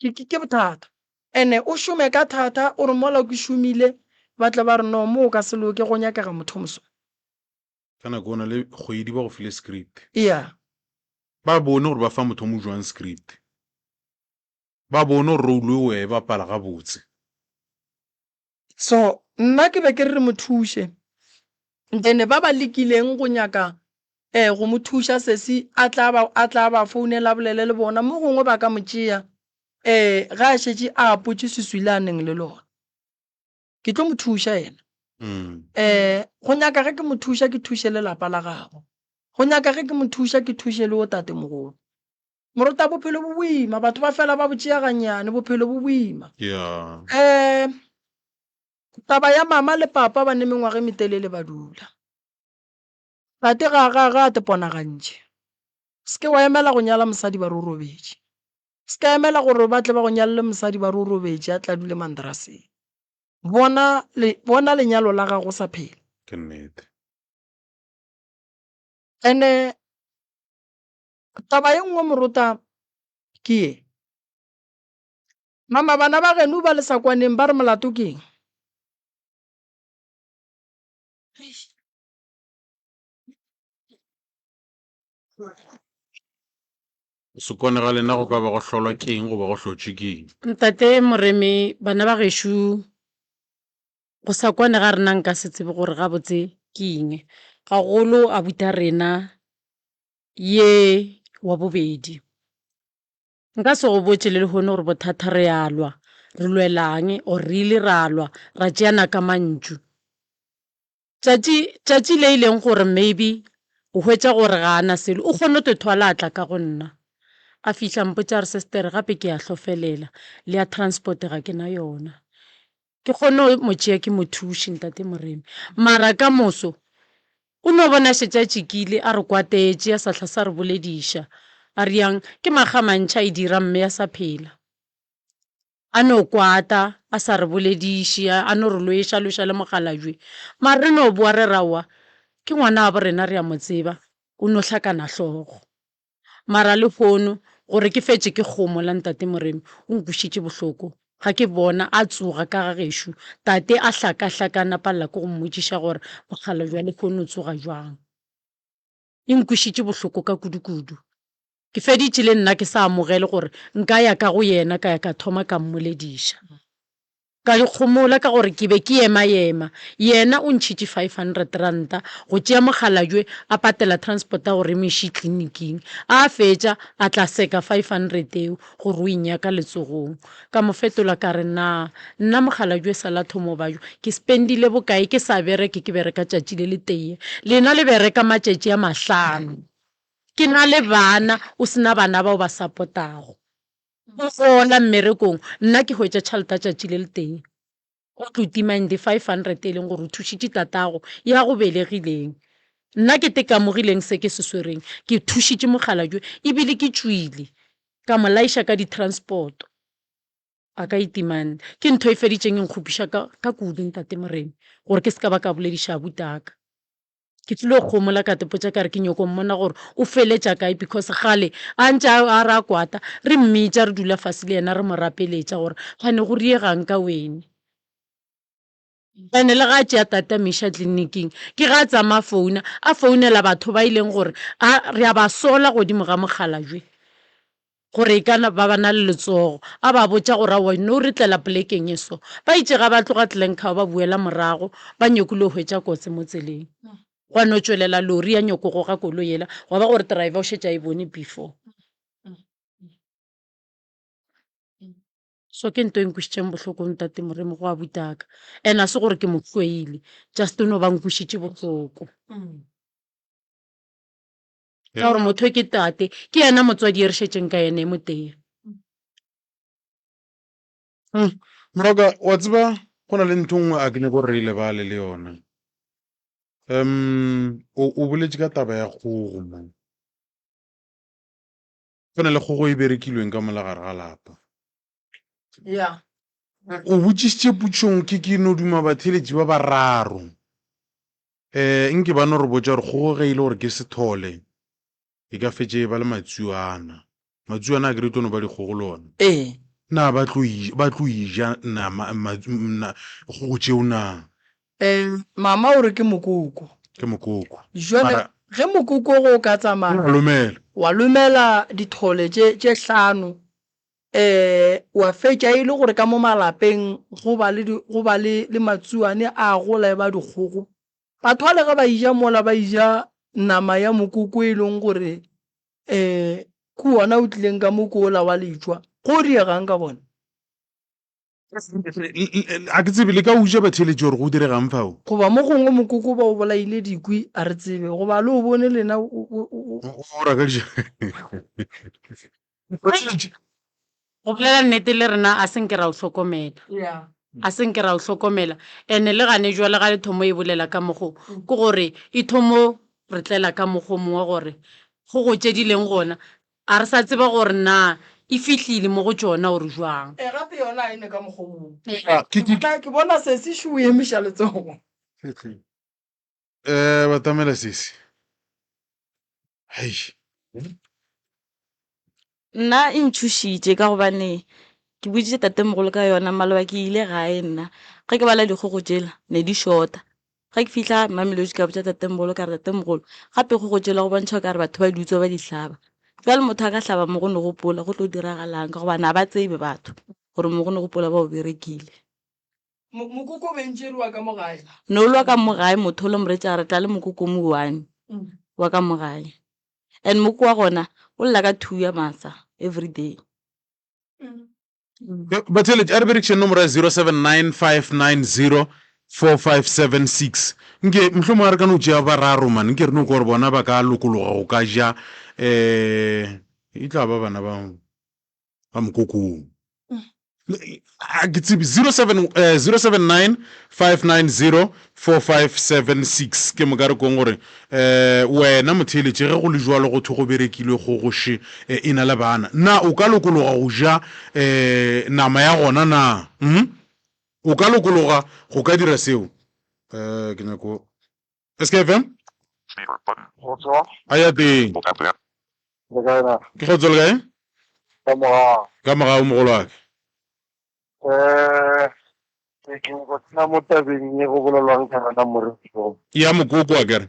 ke bothata ene o šome ka thata o re mola ke šomile ba tla ba re no mo o ka se loke go nyakega motho moso ka nako ona le kgwedi ba go file script ba bone gore ba fa motho mo jwang script ba bone gore role e bapala ga botse so nna ke be ke re mo thushe then ba lekileng go nyaka go mo thusha sesi a tla ba founela bolele le bona mo gongwe ba ka mo tšea ga a šetše a potše seswilaneng le lona ke tlo mo thusha yena go nyaka ge ke mo thusha ke thushe lelapa la gago go nyaka ge ke mo thusha ke thushe le o tate mogolo Moruta bophelo bo boima batho ba fela ba botšea ganyane bophelo bo boima taba ya mama le papa ba ne mengwaga metelele ba dula tate ga te ponagantše se ke wa emela go nyala mosadi ba rurobetše se ka emela gore ba tle ba go nyalle mosadi ba rurobetše a tla dule mandraseng bona lenyalo la gago sa phela ke nnete ene taba ye nngwe Moruta ke ye mama bana ba geno ba le sakwaneng ba re molato ke eng sekone ga lena go ka ba go hlolwa ke eng go ba go hlotše ke eng Ntate Moremi bana ba gešo go sa kwane ga rena nka se tsebe gore ga botse ke eng gagolo a buta rena ye wa bobedi nka se go botše le gone gore bothata re alwa re lwelang o re ile ra alwa ra tšeana ka mantšu tšatši le ileng gore maybe o hwetša gore ga ana selo o kgone go thwala atla ka go nna a fihla mpotša re sestere gape ke a hlofelela le ya transport ga ke na yona ke kgone mo tšea ke mo thuši Ntate Moremi mara ka moso o no bona šetša tšikile a re kwatetše a sahla sa re bolediša a re yang ke magamantšha e dira mme a sa phela a no kwata a sa re bolediše a no re loeša le mogalajwe mara re no boa re rawa ke ngwana wa borena re a mo tseba o no hlakana hlogo mara le fono gore ke fetše ke kgomola Ntate Moremi o nkušitše bohloko ga ke bona a tsoga ka ga gešo tate a hlaka-hlakana palela ke go mmotšiša gore mogala jwa le fono o tsoga jwang e nkušitše bohloko ka kudu-kudu ke feditše le nna ke sa amogele gore nka ya ka go yena ka ya ka thoma ka mmolediša ka ikgomola ka gore ke be ke ema yena o ntšhitše 500 ranta go tšea mogalajwe a patela transport a gore meši tleliniking a fetša a tla seka 500 eo gore o inyaka letsogong ka mo fetola ka re nna mogalajwe salatho mo bajo ke spendile bokae ke sa bereke ke bereka tšatši le le tee lena le bereka matšatši a 5 ke na le bana o sena bana bao ba supportago o gola mmerekong nna ke hwetša tšhaleta tšatši le le teng o tlo timang di-500 e leng gore o thušitše tatago ya go belegileng nna ke tekamogileng se ke se swereng ke thušitše mogala jo ebile ke tswile ka mo laiša ka di-transport a ka itimang ke ntho e feditšeng e nkgopiša ka kudu ntate Moremi gore ke se ka ba ka bolediša abutaka ke tlile go kgomola ka tepotša ka re ke nyoko mmona gore o feletša kae because gale a ntše a re a kwata re mmitša re dula fase le yena re mo rapeletša gore gane go riegang ka wene ane le ga a tšea tata miša tleliniking ke ga a tsamaya a founela batho ba ileng gore re a ba sola godimo ga mogala jwe gore e kana ba na le letsogo a ba botša gore a wine o re tlela polekeng e so ba itše ga ba tloga tlenkgao ba buela morago ba nyakile go hwetša kotse mo tseleng gwa no tswelela lori ya nyoko go ga kolo yela wa ba gore driver o šetša e bone before so ke nto e nkwišitšeng bohlokong tate Moremi go abutaka and a se gore ke mohlweile just no ba nkwišitše bohloko ka gore motho ke tate ke yena motswadi e re šetšeng ka yena e motee moraga wa tseba go na le ntho nngwe a ke ne gore re ile bale le yona o boletše ka taba ya kgogo mo go na le kgogo e berekilweng ka mola gare ga lapa yeah o botsisitše putšong ke no duma batheletši ba bararo nke ba no re botša gore kgogo ge ile gore ke sethole e ka fetše ba le matsuana a kere tono ba dikgogo le ona na ba tlo ija kgogo tšeo na mama o re ke mokoko jwale ge mokoko go ka tsamaya wa lomela dithole tše hlano wa fetša e le gore ka mo malapeng go ba le matsuane a gola ba dikgogo batho ba le ge ba ija mola ba ija nama ya mokoko e leng gore ke wona o tlileng ka moko ola wa letswa go diegang ka bona a ke tsebe le ka uja batheletše gore go diregang fao goba mo gongwe mokoko ba o bolaile dikwi a re tsebe goba le o bone lena go bolela nnete le rena a senke ra o hlokomela a senke ra o hlokomela ene le gane jwa le ga le thomo e bolela ka mogo ke gore e thomo re tlela ka mogo mongwe gore go go tšedileng gona a re sa tseba gore na e fihlile mo go tšona gore jwang gape yona a ene ka mogomong ke bona se se šo emiša letsogo batamela sese nna e ntšhušitše ka gobane ke boditše tatemogolo ka yona maloba ke ile gae nna ge ke bala dikgogo tšela ne di shota ge ke fitlha Mamelodi ka botša tatemogolo ka re tatemogolo gape kgogo tšela go bontšha ka re batho ba dutse ba di hlaba jale motho a ka hlaba mo go ne gopola go tlo diragalang ka gobane a ba tsebe batho gore mo go ne gopola ba o berekile mokoko bentšeriwa ka mogae ne o lwa ka mogae motho o le moretša re tla le mokoko mo one wa ka mogae and moko wa gona o lla ka 2 ya masa every day batheletše a re berekišeng nomoro ya 0795904576 nke mohlomong a re ka no tšea bararo man nke re no ko gore bona ba ka lokologa go ka ja e tla ba bana ba mokokong a ke tsebe 0795904576 ke mo ka re kong gore wena motheletše ge go le jwalo go thwe go berekilwe kgogoše e na le bana na o ka lokologa go ja nama ya gona na o ka lokologa go ka dira seo ke nyako SKFM a ya teng ke kgotso le kae ka moga o mogolo wake ke go mo tabeng ye go bolelwang ka yona Moremi ya mokoko a kere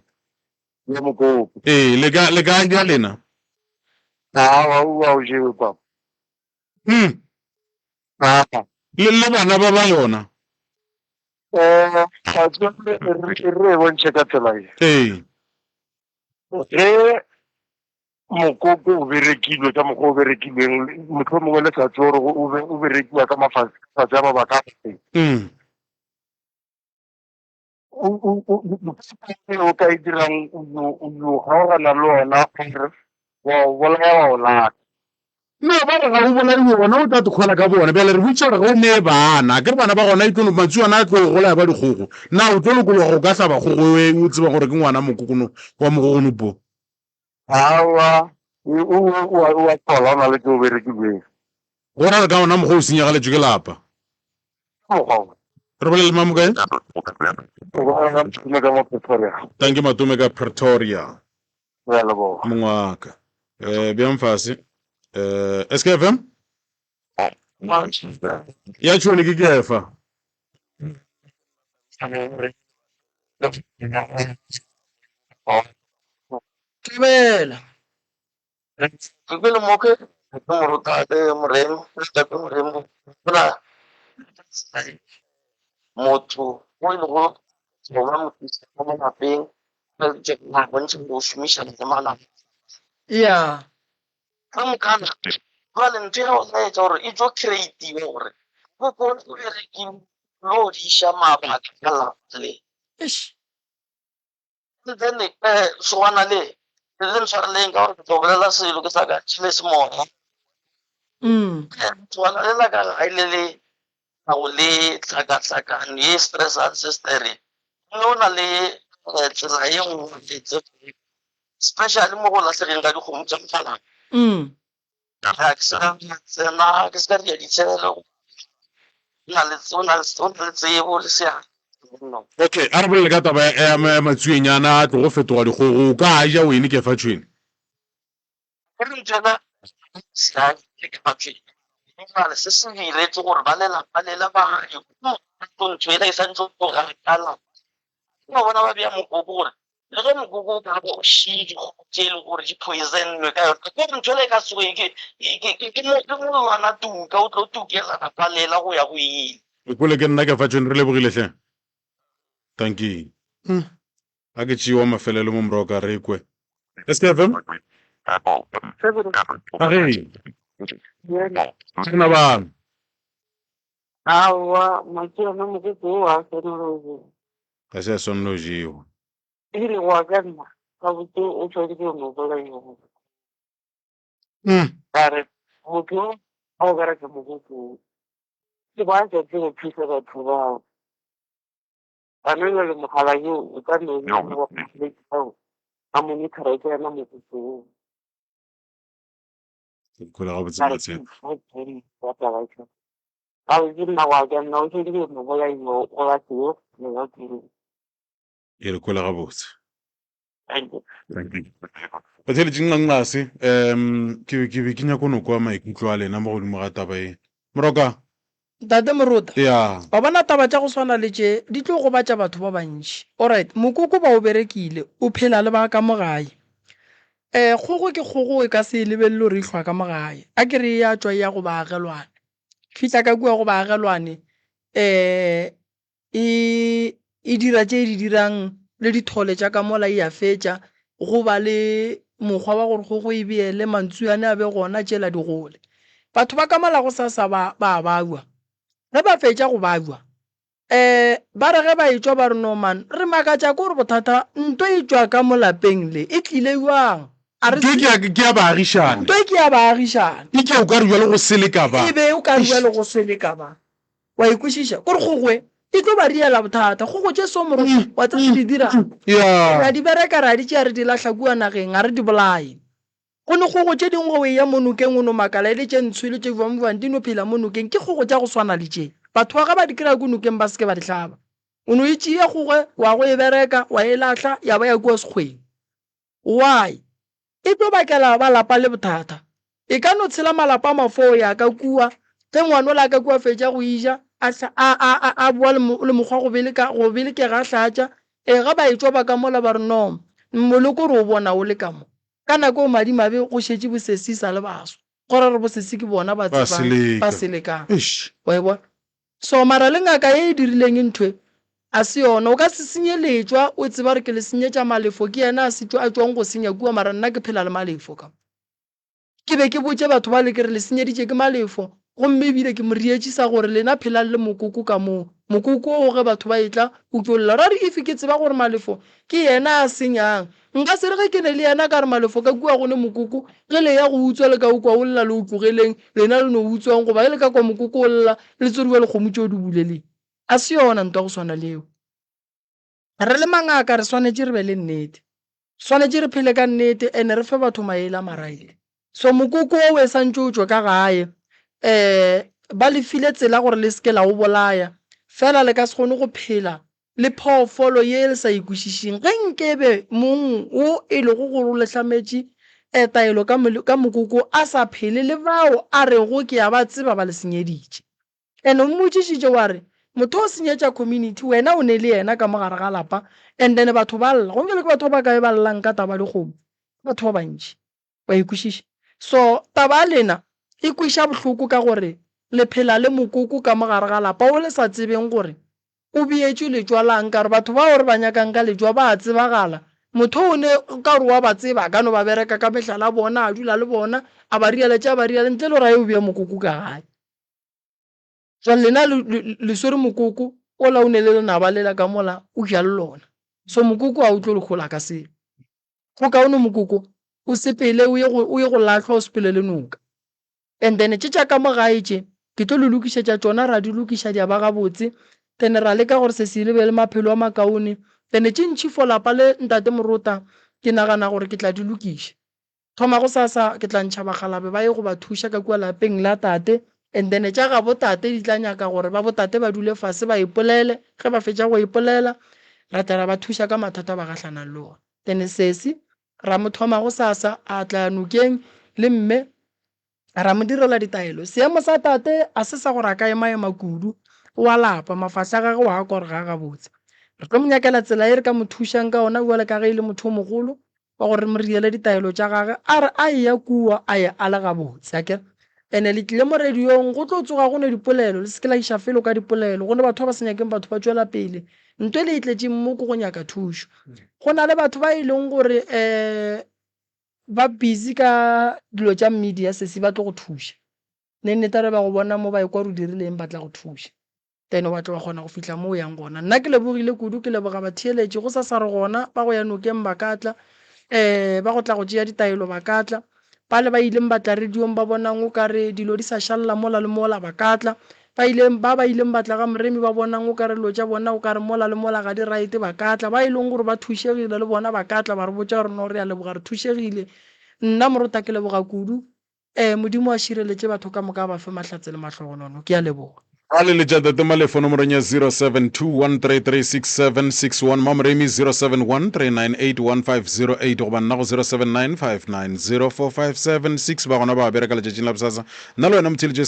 ya mokoko le ka ja lena wa o jewe papa le bana ba ba yona a tswe re bontšhe ka tsela ee ge mokoko o berekilwe ka mokgwa o berekilweng motlho mongwe le sa tse gore o berekiwa ka mafatshe a mabaka a o ka e dirang o kgaogana le ona gore wa o bolaya wa o lata no ba re ga o bona di bona o tla tkgola ka bona bele re butsa re go ne bana ke bana ba gona itlo matsu ana tlo go la ba dikgogo na o tlo go go ka hlaba go o tseba gore ke ngwana mokokono wa mogogono po awa o thola na le go berekilweng gona re ka ona mogo o senyega le ke lapa re bolele mamu kae tanke matume ka Pretoria mongwaka bjang fase SKFM ya tšhone ke kefa tebela Kukile moke murutate muremu sitape muremu bra motho o ile go tsoma motho mo mapeng ba je na bontsha go shumisha le mana ya ka mokana ba le ntse go sa etsa gore e tlo create gore go go re ke lo di shama ba kala le ish then so wana le le ntshwareleng ka gore ke tlogelela selo ke sa ka tshile se mona tswana le la ka ga ile le ga o le tlhakatlhakano ye stress ancestry no na le tsela ye nngwe tse especially mo go latlhegeng ka dikgomo tsa mogala ga ke sa tsena ke sa di ditshelo na le tsebo le seabe okay a re bolele ka taba ya matsuenyana a tlo go fetoga dikgogo ka ja o ene ke fa tšhwene ke re tsena sa ke fa tšhwene le se se diletse gore ba lelapa le la baagi ntho e sa ntse go rakala ba bona ba bea mokoko gore le ge mokoko ka bo shidi tse e le gore di poisonwe ka yona ke ntho le ka tsoe ke mo wana tuka o tlo tukela ka palela go ya go ile kole ke nna ke fa tšhwene re lebogile hle thank you a ke tšewa mafelelo mo morago ka re kwe SKFM Sina bana. awa makena mokoko wa senoloji Ka se sonno jiwa. ile wa ka nna ka botse o tshwere ke mo bola yo are motho a o gara ke mokoko ke ba se ke thusa batho ba anele le mogala yo o ka nne wa go a mo ni khareke na mokoko Kula ga botse matse. I was in my walk and no he didn't know what I know all I do. E re kula ga botse. Thank you. Ba tshele tšinga ngase ke nya kono kwa maikutlo a lena mo godimo ga taba e. Moroka ntate moruta ya ba bona taba tša go swana le tše di tlo go batša batho ba bantši alright mokoko ba o berekile o phela le ba ka mogae kgogo ke kgogo e ka se lebelele re ihlwa ka mogae a ke re ya tšwa ya go baagelwane fihla ka kua go baagelwane e dira tše di dirang le dithole tša ka mola e a fetša go ba le mokgwa wa gore kgogo e beele mantsuyane a be gona tšela digole batho ba ka mola go sa ba baua ge ba fetša go baua ba re ge ba e tšwa ba re no man re makatša ko gore bothata nto e tšwa ka molapeng le e tlile jwang ke a baagišane nto e ke ya baagišane e ke o ka re jalo go seleka ba e be o ka rua le go seleka ba wa ikwešiša kore kgogwe e tlo ba riela bothata go go tše somoro wa tse di dira ra di bereka ra di tšea re di lahla kua nageng a re di bolae go ne kgogo tše dingwe o e ya mo nokeng o no makala e le tše ntsho le tše bjang di no phela mo nokeng ke kgogo tša go swana le tše batho ba ga ba di kry-a ko nokeng ba seke ba di hlaba o no e tšea kgogwe wa go e bereka wa e lahla ya ba ya kua sekgweng why e tlo bakela ba lapa le bothata e ka no tshela malapa a mafoo ya ka kua ge ngwana o la ka kua fetša go ija a boa le mokgwa go beleke ga hlatša ga ba e tšwa ba ka mola ba re no moloko re o bona o le ka mo ka nako o madimabe go šetše bosesi sa le baswa gore re bosesi ke bona ba selekang wa e bona so mara le ngaka e dirileng nthwe a se yona o ka se senyeletšwa o tseba re ke le senyetša malefo ke yena a tšwang go senya kua mara nna ke phela le malefo ka ke be ke botse batho ba le ke re le senyeditše ke malefo gomme ebile ke mo rietšisa gore lena phelang le mokoko ka moo mokoko o ge batho ba etla o tlolla ra re if ke tseba gore Malefo ke yena a senyang nka se re ge ke ne le yena ka re Malefo ka kua gone mokoko ge le ya go utswa le ka o kwa o lla le o tlogeleng lena le no utswang goba le ka kwa mokoko o lla le tsoriwa le kgomo tšeo di buleleng a se yona ntwa go swana leo re le mangaka re swanetše re be le nnete swanetše re phele ka nnete ene re fe batho maele a maraile so mokoko o e santše o tšwe ka gae ba le file tsela gore le seke la o bolaya fela le ka se kgone go phela le phoofolo ye le sa ikwešišing ge nkebe mong o e lego gore o lehlametše taelo ka mokoko a sa phele le bao a rego ke ya ba tseba ba le senyeditše ene o mmotšišitše wa re motho o senyetša community wena o ne le yena ka mogare ga lapa and then batho ba lla go ke batho ba kae ba llang ka taba dikgomo batho ba bantši ba ikwešiša so taba lena e kweša bohloko ka gore le phela le mokoko ka mogare ga lapa o le sa tsebeng gore o bietšwe letswa lang ka re batho ba gore ba nyakang ka letswa ba a tsebagala motho o ne ka gore wa ba tseba ka no ba bereka ka mehlala bona a dula le bona a ba rialetša ba riale ntle le gore a o bea mokoko ka gae jwale lena le swere mokoko o la o ne le lenaba lela ka mola o ja le lona so mokoko a o tlo le kgola ka se go kaone mokoko o sepele o ye go latlhwa o sepele le noka and then tša ka mogae tše ke tlo le lokišetša tšona ra di lokiša di aba gabotse then ra leka gore se se lebe le maphelo a makaone then tše ntšhi for lapa le ntate Morota ke nagana gore ke tla di lokiša thoma go sasa ke tla ntšha bagalabe ba ye go ba thuša ka kua lapeng la tate and then tša ga botate di tla nyaka gore ba botate ba dule fase ba ipolele ge ba fetša go ipolela ra tla ra ba thuša ka mathata ba gahlana le ona then sesi ra mo thoma go sasa a tla nokeng le mme ra mo direla ditaelo seemo sa tate a se sa gore a ka ema kudu wa lapa mafahla gage wa gore ga gabotse re tlo mo nyakela tsela e re ka mo thušang ka ona bjale ka ge e le motho o mogolo wa gore mo riele ditaelo tša gage a re a eya kua a ye a le gabotse akere ene le tlile mo radiong go tlo tsoga go ne dipolelo le seke la iša felo ka dipolelo go ne batho ba se nyakeng batho ba tšwela pele ntwe le itletšeng mo ko go nyaka thušo go na le batho ba e leng gore ba busy ka dilo tša media sesi ba tlo go thuša ne nnetare ba go bona mo ba e kwa re dirileng ba tla go thuša then wa tlo wa kgona go fihla mo o yang gona nna ke lebogile kudu ke leboga batheeletše go sa re gona ba go ya nokeng ba katla ba go tla go tšea ditaelo ba katla ba le ba ileng ba tla radiong ba bonang o ka re dilo di sa šalla mola le mola ba katla ba ileng ba tla ga moremi ba bonang o ka re dilo tša bona o ka re mola le mola ga di right ba katla ba ileng gore ba thušegile le bona ba katla ba re botša gore no re a leboga re thušegile nna Morota ke leboga kudu modimo a šireletše batho ka moka ba fe mahlatse le mahlogonono ke a leboga a le letša tate Malefo nomorong ya 0721336761 mamoremi 0713981508 goba nna go 0795904576 ba gona ba bereka letšatšing la bosasa nna le wena motheletše